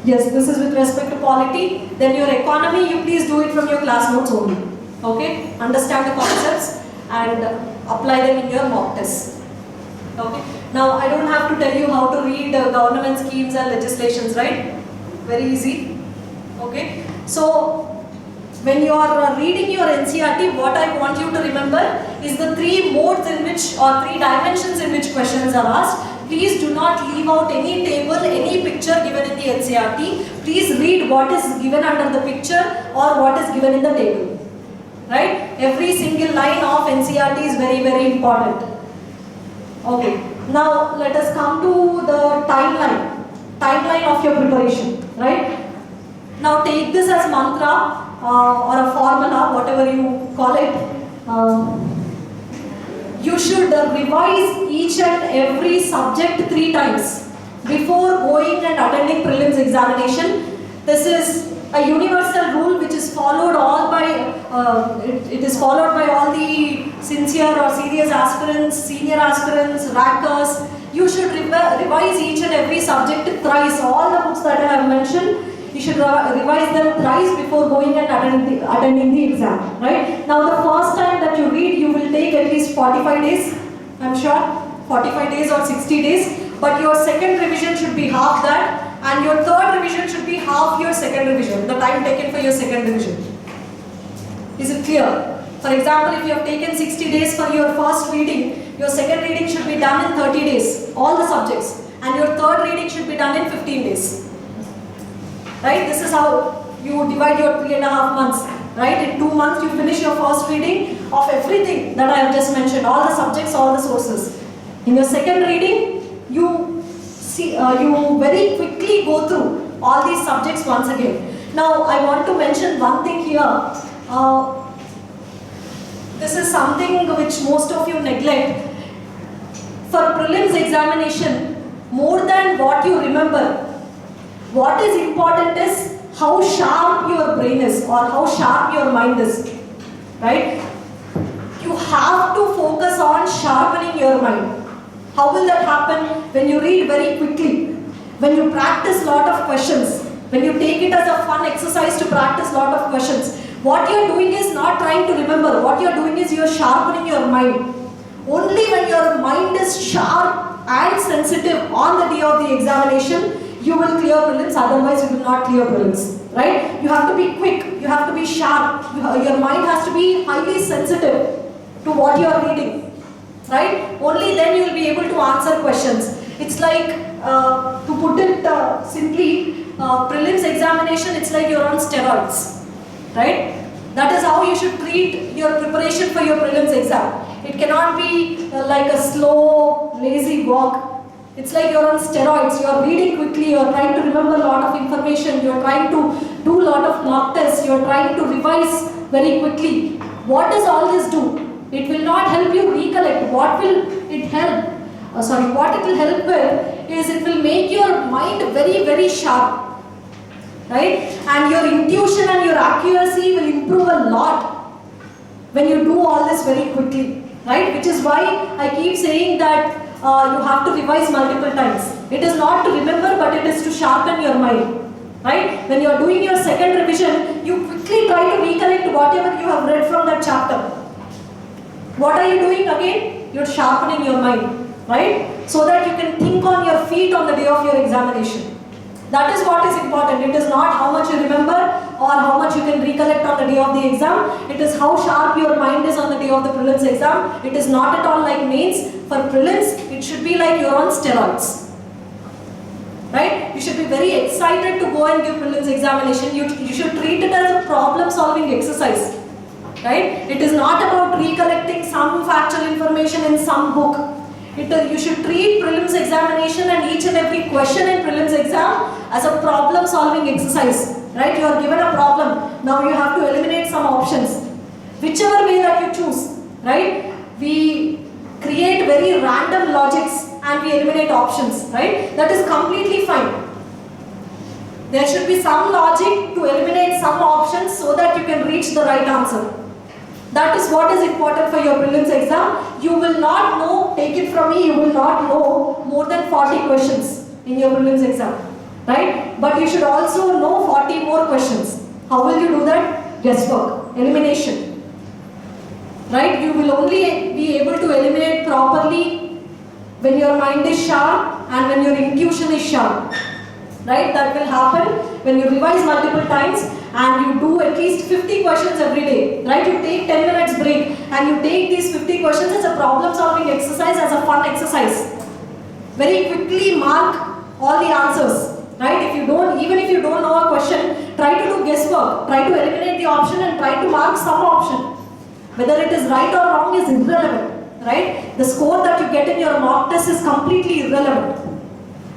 Yes, this is with respect to polity. Then your economy, you please do it from your class notes only. Okay? Understand the concepts and apply them in your mock tests. Okay? Now, I don't have to tell you how to read government schemes and legislations, right? Very easy. Okay? So, when you are reading your NCERT, what I want you to remember is the 3 modes in which, or 3 dimensions in which questions are asked. Please do not leave out any table, any picture given in the NCERT. Please read what is given under the picture or what is given in the table. Right? Every single line of NCERT is very, very important. Okay. Now let us come to the timeline of your preparation. Right? Now take this as mantra or a formula, whatever you call it. You should revise each and every subject 3 times before going and attending prelims examination. This is a universal rule which is followed it is followed by all the sincere or serious aspirants, senior aspirants, rankers. You should revise each and every subject thrice. All the books that I have mentioned, you should revise them thrice before going and attending the exam. Right? Now the first time that you read, you will take at least 45 days. I'm sure 45 days or 60 days. But your second revision should be half that. And your third revision should be half your second revision, the time taken for your second revision. Is it clear? For example, if you have taken 60 days for your first reading, your second reading should be done in 30 days, all the subjects. And your third reading should be done in 15 days. Right? This is how you divide your 3.5 months. Right? In 2 months, you finish your first reading of everything that I have just mentioned, all the subjects, all the sources. In your second reading, you very quickly go through all these subjects once again. Now, I want to mention one thing here. This is something which most of you neglect. For prelims examination, more than what you remember, what is important is how sharp your brain is or how sharp your mind is. Right? You have to focus on sharpening your mind. How will that happen? When you read very quickly, when you practice lot of questions, when you take it as a fun exercise to practice lot of questions. What you are doing is not trying to remember, what you are doing is you are sharpening your mind. Only when your mind is sharp and sensitive on the day of the examination, you will clear prelims, otherwise you will not clear prelims. Right? You have to be quick, you have to be sharp, your mind has to be highly sensitive to what you are reading. Right? Only then you will be able to answer questions. It's like, to put it simply, prelims examination, it's like you're on steroids. Right? That is how you should treat your preparation for your prelims exam. It cannot be like a slow, lazy walk. It's like you're on steroids. You're reading quickly, you're trying to remember a lot of information, you're trying to do a lot of mock tests, you're trying to revise very quickly. What does all this do? It will not help you recollect. What will it help? What it will help with is it will make your mind very, very sharp. Right? And your intuition and your accuracy will improve a lot when you do all this very quickly. Right? Which is why I keep saying that you have to revise multiple times. It is not to remember, but it is to sharpen your mind. Right? When you are doing your second revision, you quickly try to recollect whatever you have read from that chapter. What are you doing again? You're sharpening your mind, right? So that you can think on your feet on the day of your examination. That is what is important. It is not how much you remember or how much you can recollect on the day of the exam. It is how sharp your mind is on the day of the prelims exam. It is not at all like mains. For prelims, it should be like you're on steroids. Right? You should be very excited to go and give prelims examination. You should treat it as a problem-solving exercise. Right? It is not about recollecting some factual information in some book. You should treat prelims examination and each and every question in prelims exam as a problem-solving exercise. Right? You are given a problem. Now you have to eliminate some options. Whichever way that you choose. Right? We create very random logics and we eliminate options. Right? That is completely fine. There should be some logic to eliminate some options so that you can reach the right answer. That is what is important for your prelims exam. You will not know, take it from me, you will not know more than 40 questions in your prelims exam. Right? But you should also know 40 more questions. How will you do that? Guesswork, elimination. Right? You will only be able to eliminate properly when your mind is sharp and when your intuition is sharp. Right? That will happen when you revise multiple times and you do at least 50 questions every day. Right? You take 10 minutes break and you take these 50 questions as a problem-solving exercise, as a fun exercise. Very quickly mark all the answers. Right? Even if you don't know a question, try to do guesswork. Try to eliminate the option and try to mark some option. Whether it is right or wrong is irrelevant. Right? The score that you get in your mock test is completely irrelevant.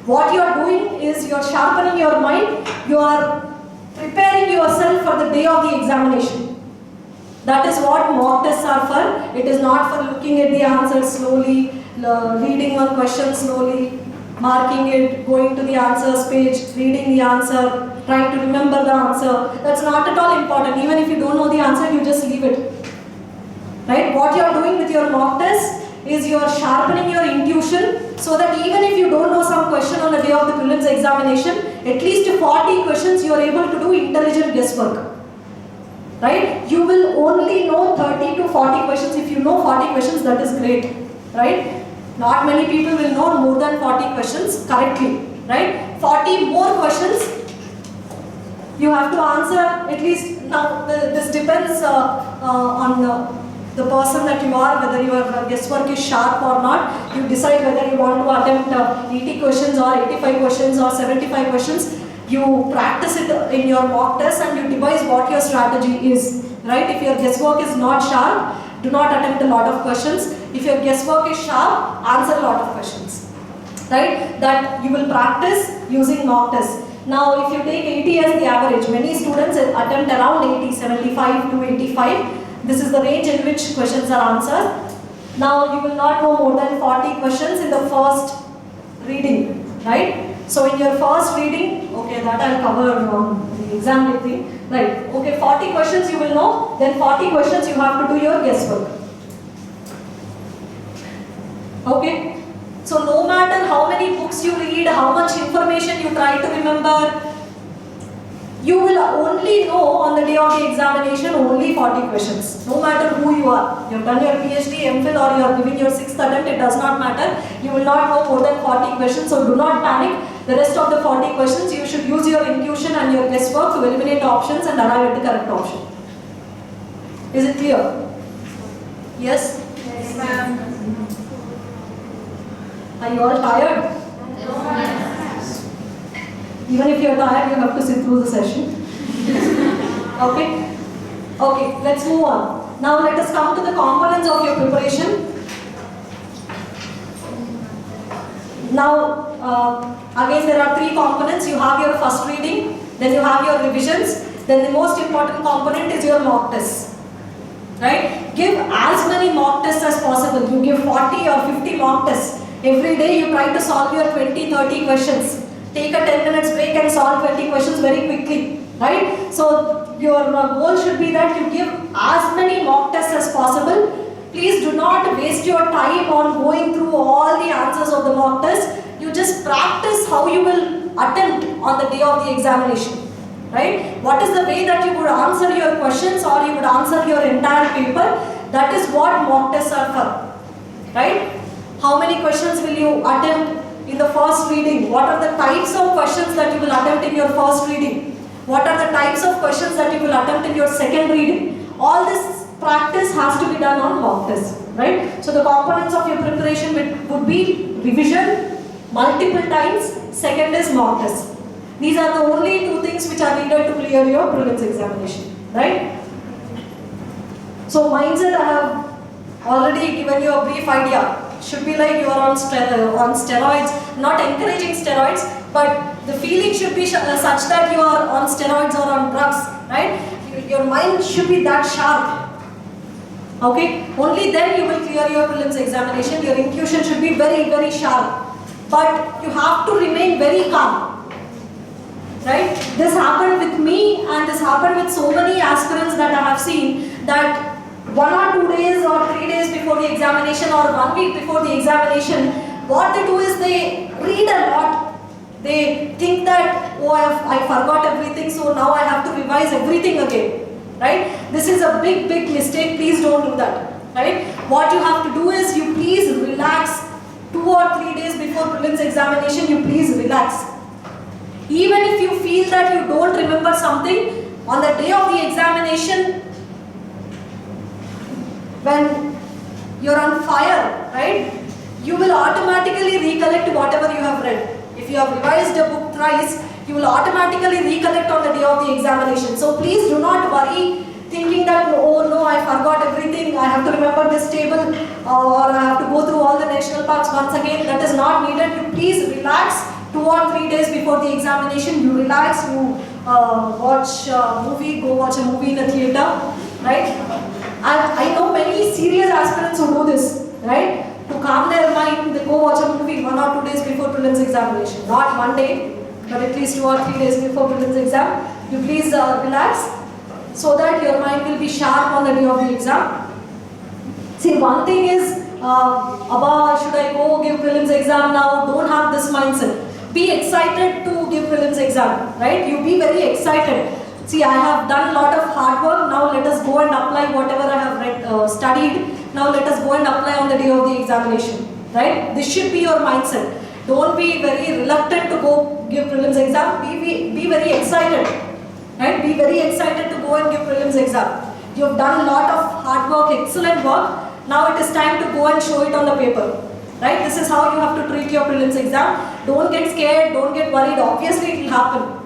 What you are doing is you are sharpening your mind, you are preparing yourself for the day of the examination. That is what mock tests are for. It is not for looking at the answers slowly, reading one question slowly, marking it, going to the answers page, reading the answer, trying to remember the answer. That's not at all important. Even if you don't know the answer, you just leave it. Right? What you are doing with your mock test is you are sharpening your intuition so that even if you don't know some question on the day of the prelims examination, at least 40 questions you are able to do intelligent guesswork. Right? You will only know 30 to 40 questions. If you know 40 questions, that is great. Right? Not many people will know more than 40 questions correctly. Right? 40 more questions you have to answer at least. Now this depends on the person that you are, whether your guesswork is sharp or not. You decide whether you want to attempt 80 questions or 85 questions or 75 questions. You practice it in your mock test and you devise what your strategy is. Right? If your guesswork is not sharp, do not attempt a lot of questions. If your guesswork is sharp, answer a lot of questions. Right? That you will practice using mock tests. Now, if you take 80 as the average, many students attempt around 80, 75 to 85. This is the range in which questions are answered. Now, you will not know more than 40 questions in the first reading, right? So, in your first reading, okay, that I'll cover the exam thing, right? Okay, 40 questions you will know, then 40 questions you have to do your guesswork. Okay? So, no matter how many books you read, how much information you try to remember, you will only know on the day of the examination only 40 questions. No matter who you are. You have done your PhD, MPhil or you are giving your 6th attempt, it does not matter. You will not know more than 40 questions, so do not panic. The rest of the 40 questions, you should use your intuition and your guesswork to eliminate options and arrive at the correct option. Is it clear? Yes? Yes, ma'am. Are you all tired? No, ma'am. Even if you are tired, you have to sit through the session. Okay? Okay, let's move on. Now let us come to the components of your preparation. Now, again there are 3 components. You have your first reading, then you have your revisions, then the most important component is your mock tests. Right? Give as many mock tests as possible. You give 40 or 50 mock tests. Every day you try to solve your 20-30 questions. Take a 10 minutes break and solve 20 questions very quickly. Right? So your goal should be that you give as many mock tests as possible. Please do not waste your time on going through all the answers of the mock test. You just practice how you will attempt on the day of the examination. Right? What is the way that you would answer your questions or you would answer your entire paper? That is what mock tests are for. Right? How many questions will you attempt in the first reading? What are the types of questions that you will attempt in your first reading? What are the types of questions that you will attempt in your second reading? All this practice has to be done on mock tests, right? So the components of your preparation would be revision, multiple times, second is mock test. These are the only 2 things which are needed to clear your prelims examination, right? So mindset, I have already given you a brief idea. Should be like you are on steroids, not encouraging steroids, but the feeling should be such that you are on steroids or on drugs, right? Your mind should be that sharp. Okay? Only then you will clear your prelims examination. Your intuition should be very, very sharp. But you have to remain very calm. Right? This happened with me and this happened with so many aspirants that I have seen, that 1 or 2 days or 3 days before the examination or 1 week before the examination, what they do is they read a lot. They think that, oh, I forgot everything, so now I have to revise everything again. Right? This is a big, big mistake. Please don't do that. Right? What you have to do is you please relax. 2 or 3 days before prelims examination, you please relax. Even if you feel that you don't remember something, on the day of the examination, when you're on fire, right, you will automatically recollect whatever you have read. If you have revised a book thrice, you will automatically recollect on the day of the examination. So please do not worry thinking that, oh no, I forgot everything, I have to remember this table, or I have to go through all the national parks once again. That is not needed. You please relax. 2 or 3 days before the examination, you relax, you watch a movie, go watch a movie in a theater, right? I know many serious aspirants who do this, right? To calm their mind, they go watch a movie 1 or 2 days before prelims examination. Not one day, but at least 2 or 3 days before prelims exam. You please relax so that your mind will be sharp on the day of the exam. See, one thing is, Abba, should I go give prelims exam now? Don't have this mindset. Be excited to give prelims exam, right? You be very excited. See, I have done a lot of hard work. Now let us go and apply whatever I have read, studied. Now let us go and apply on the day of the examination, right? This should be your mindset. Don't be very reluctant to go give prelims exam. Be very excited, right? Be very excited to go and give prelims exam. You have done a lot of hard work, excellent work. Now it is time to go and show it on the paper, right? This is how you have to treat your prelims exam. Don't get scared, don't get worried. Obviously it will happen.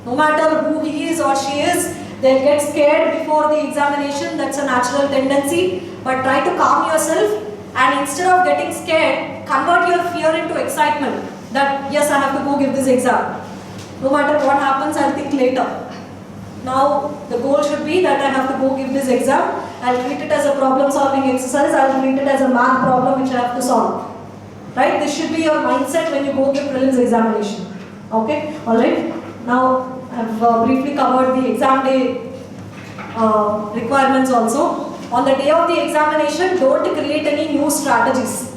No matter who he is or she is, they'll get scared before the examination. That's a natural tendency. But try to calm yourself, and instead of getting scared, convert your fear into excitement. That yes, I have to go give this exam. No matter what happens, I'll think later. Now the goal should be that I have to go give this exam. I'll treat it as a problem solving exercise. I'll treat it as a math problem which I have to solve. Right? This should be your mindset when you go give prelims examination. Okay? Alright? Now I've briefly covered the exam day requirements also. On the day of the examination, don't create any new strategies.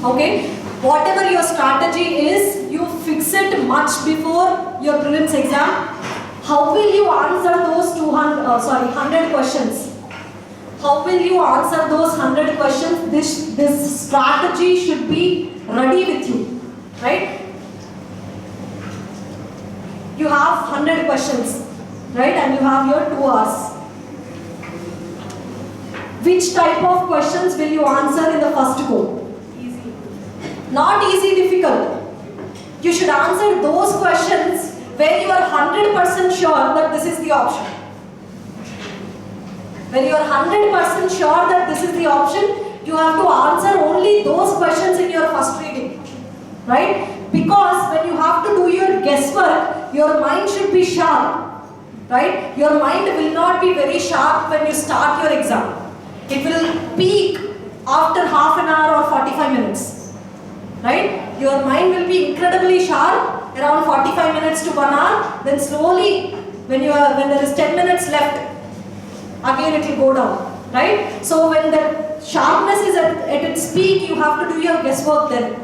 Okay? Whatever your strategy is, you fix it much before your prelims exam. How will you answer those 100 questions? How will you answer those 100 questions? This strategy should be ready with you, right? You have 100 questions, right? And you have your 2 hours. Which type of questions will you answer in the first go? Easy. Not easy, difficult. You should answer those questions where you are 100% sure that this is the option. When you are 100% sure that this is the option, you have to answer only those questions in your first reading, right? Because when you have to do your guesswork, your mind should be sharp, right? Your mind will not be very sharp when you start your exam. It will peak after half an hour or 45 minutes, right? Your mind will be incredibly sharp around 45 minutes to 1 hour. Then slowly, when there is 10 minutes left, again it will go down, right? So when the sharpness is at its peak, you have to do your guesswork then.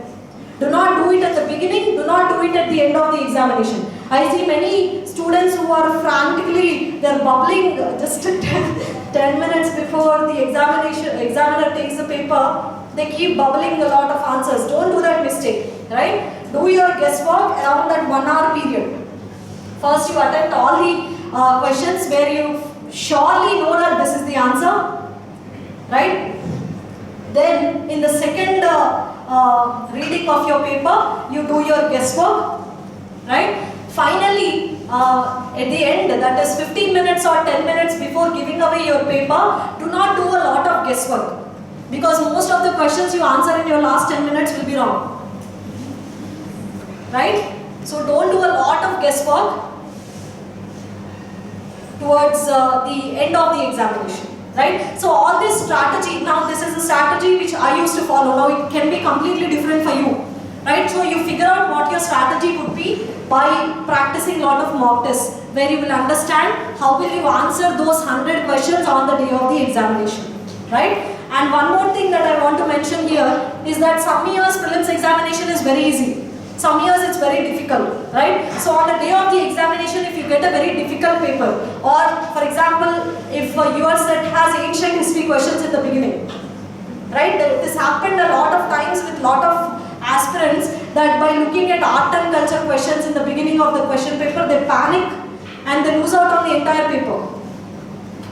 Do not do it at the beginning, do not do it at the end of the examination. I see many students who are frantically, they're bubbling just 10 minutes before the examiner takes the paper, they keep bubbling a lot of answers. Don't do that mistake, right? Do your guesswork around that 1 hour period. First you attempt all the questions where you surely know that this is the answer, right? Then in the second reading of your paper, you do your guesswork, right? Finally, at the end, that is 15 minutes or 10 minutes before giving away your paper, do not do a lot of guesswork. Because most of the questions you answer in your last 10 minutes will be wrong. Right? So don't do a lot of guesswork towards the end of the examination. Right? So all this strategy, now this is a strategy which I used to follow. Now it can be completely different for you. Right? So you figure out what your strategy would be by practicing a lot of mock tests, where you will understand how will you answer those 100 questions on the day of the examination. Right? And one more thing that I want to mention here is that some years prelims examination is very easy. Some years it's very difficult, right? So on the day of the examination, if you get a very difficult paper, or for example, if your set has ancient history questions in the beginning, right? This happened a lot of times with lot of aspirants, that by looking at art and culture questions in the beginning of the question paper, they panic and they lose out on the entire paper,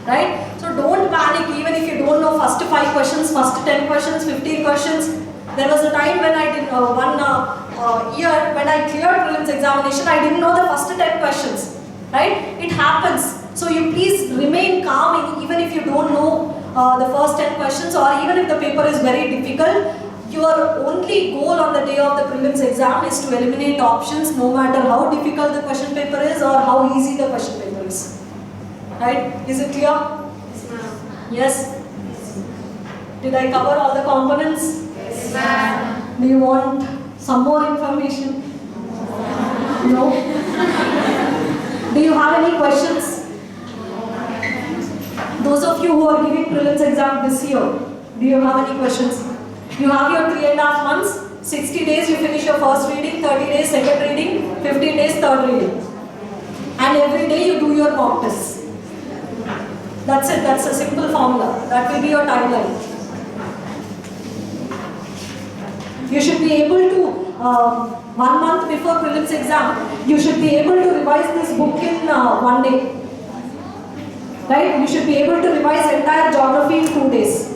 right? So don't panic even if you don't know first 5 questions, first 10 questions, 15 questions. There was a time when I did one year when I cleared prelims examination, I didn't know the first 10 questions, right? It happens. So you please remain calm even if you don't know the first 10 questions, or even if the paper is very difficult. your only goal on the day of the prelims exam is to eliminate options no matter how difficult the question paper is or how easy the question paper is. Right? Is it clear? Yes, ma'am. Yes? Did I cover all the components? Yes, ma'am. Do you want some more information? No? Do you have any questions? Those of you who are giving prelims exam this year, do you have any questions? You have your 3.5 months, 60 days you finish your first reading, 30 days second reading, 15 days third reading. And every day you do your mock tests. That's it, that's a simple formula. That will be your timeline. You should be able to, 1 month before prelims exam, you should be able to revise this book in 1 day. Right? You should be able to revise entire geography in 2 days.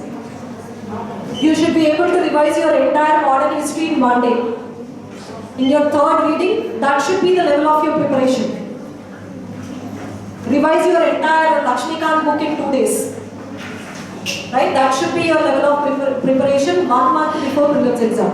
You should be able to revise your entire modern history in 1 day. In your third reading, that should be the level of your preparation. Revise your entire Lakshmikant book in 2 days. Right? That should be your level of preparation 1 month before prelims exam.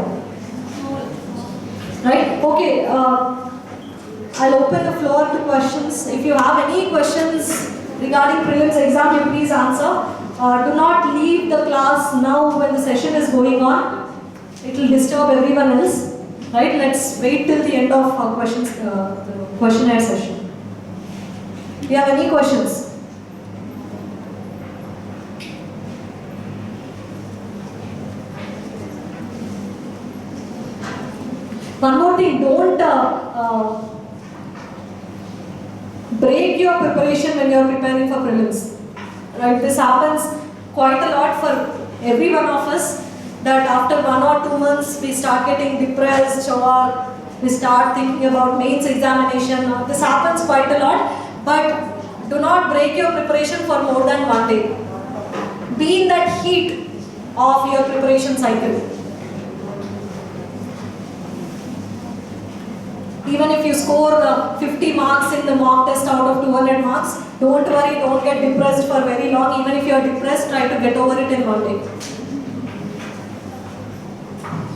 Right? Okay. I'll open the floor to questions. If you have any questions regarding prelims exam, you please answer. Do not leave the class now when the session is going on. It will disturb everyone else. Right? Let's wait till the end of our questions, the questionnaire session. Do you have any questions? One more thing, don't break your preparation when you are preparing for prelims. Right? This happens quite a lot for every one of us, that after 1 or 2 months we start getting depressed or we start thinking about mains examination. This happens quite a lot, but do not break your preparation for more than 1 day. Be in that heat of your preparation cycle. Even if you score 50 marks in the mock test out of 200 marks, don't worry, don't get depressed for very long. Even if you are depressed, try to get over it in 1 day.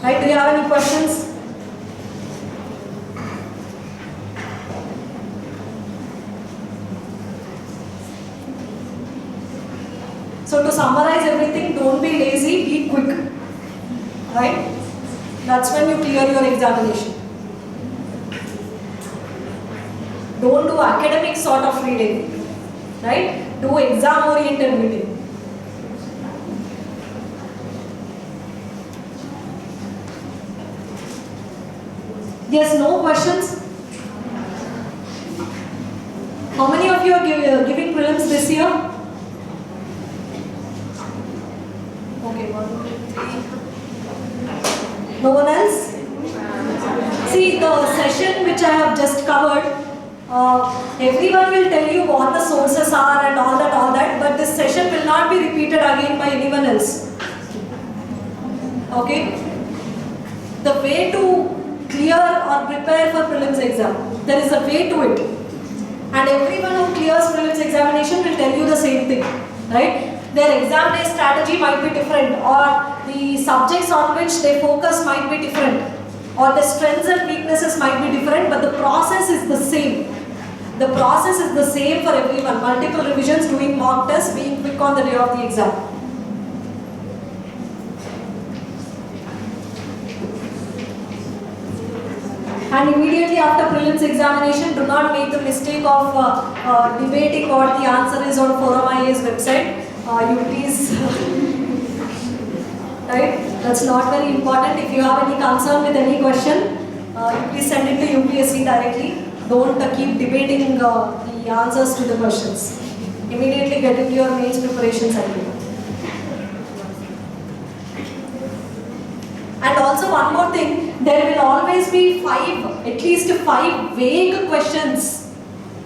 Right? Do you have any questions? So to summarize everything, don't be lazy, be quick. Right? That's when you clear your examination. Don't do academic sort of reading, right? Do exam-oriented reading. Yes, no questions? How many of you are giving prelims this year? Okay, 1, 2, 3. No one else? See, the session which I have just covered, everyone will tell you what the sources are and all that, but this session will not be repeated again by anyone else. Okay? The way to clear or prepare for prelims exam, there is a way to it. And everyone who clears prelims examination will tell you the same thing, right? Their exam day strategy might be different, or the subjects on which they focus might be different, or the strengths and weaknesses might be different, but the process is the same. The process is the same for everyone. Multiple revisions, doing mock tests, being quick on the day of the exam. And immediately after prelims examination, do not make the mistake of debating what the answer is on Forum IA's website. You please, right? That's not very important. If you have any concern with any question, you please send it to UPSC directly. Don't keep debating the answers to the questions. Immediately get into your mains preparation cycle. And also one more thing, there will always be at least five vague questions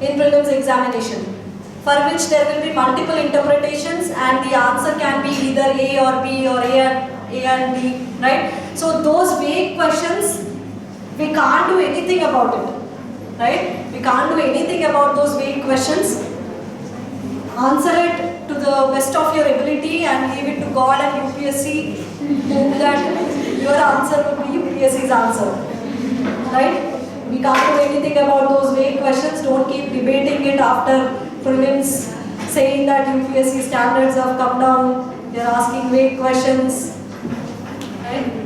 in prelims examination, for which there will be multiple interpretations and the answer can be either A or B or A and B, right? So those vague questions, we can't do anything about it. Right? We can't do anything about those vague questions. Answer it to the best of your ability and leave it to God and UPSC. Hope that your answer will be UPSC's answer. Right? We can't do anything about those vague questions. Don't keep debating it after prelims, saying that UPSC standards have come down. They're asking vague questions. Right?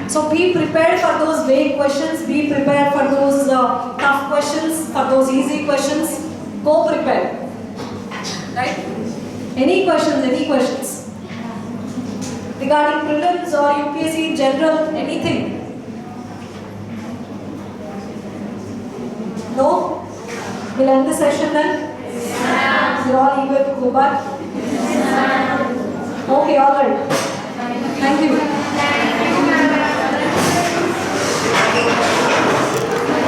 So be prepared for those vague questions. Be prepared for those tough questions, for those easy questions. Go prepared. Right? Any questions? Any questions? Regarding prelims or UPSC in general, anything? No? We'll end the session then? Yes. You're all eager to go back? Yes. Okay, alright.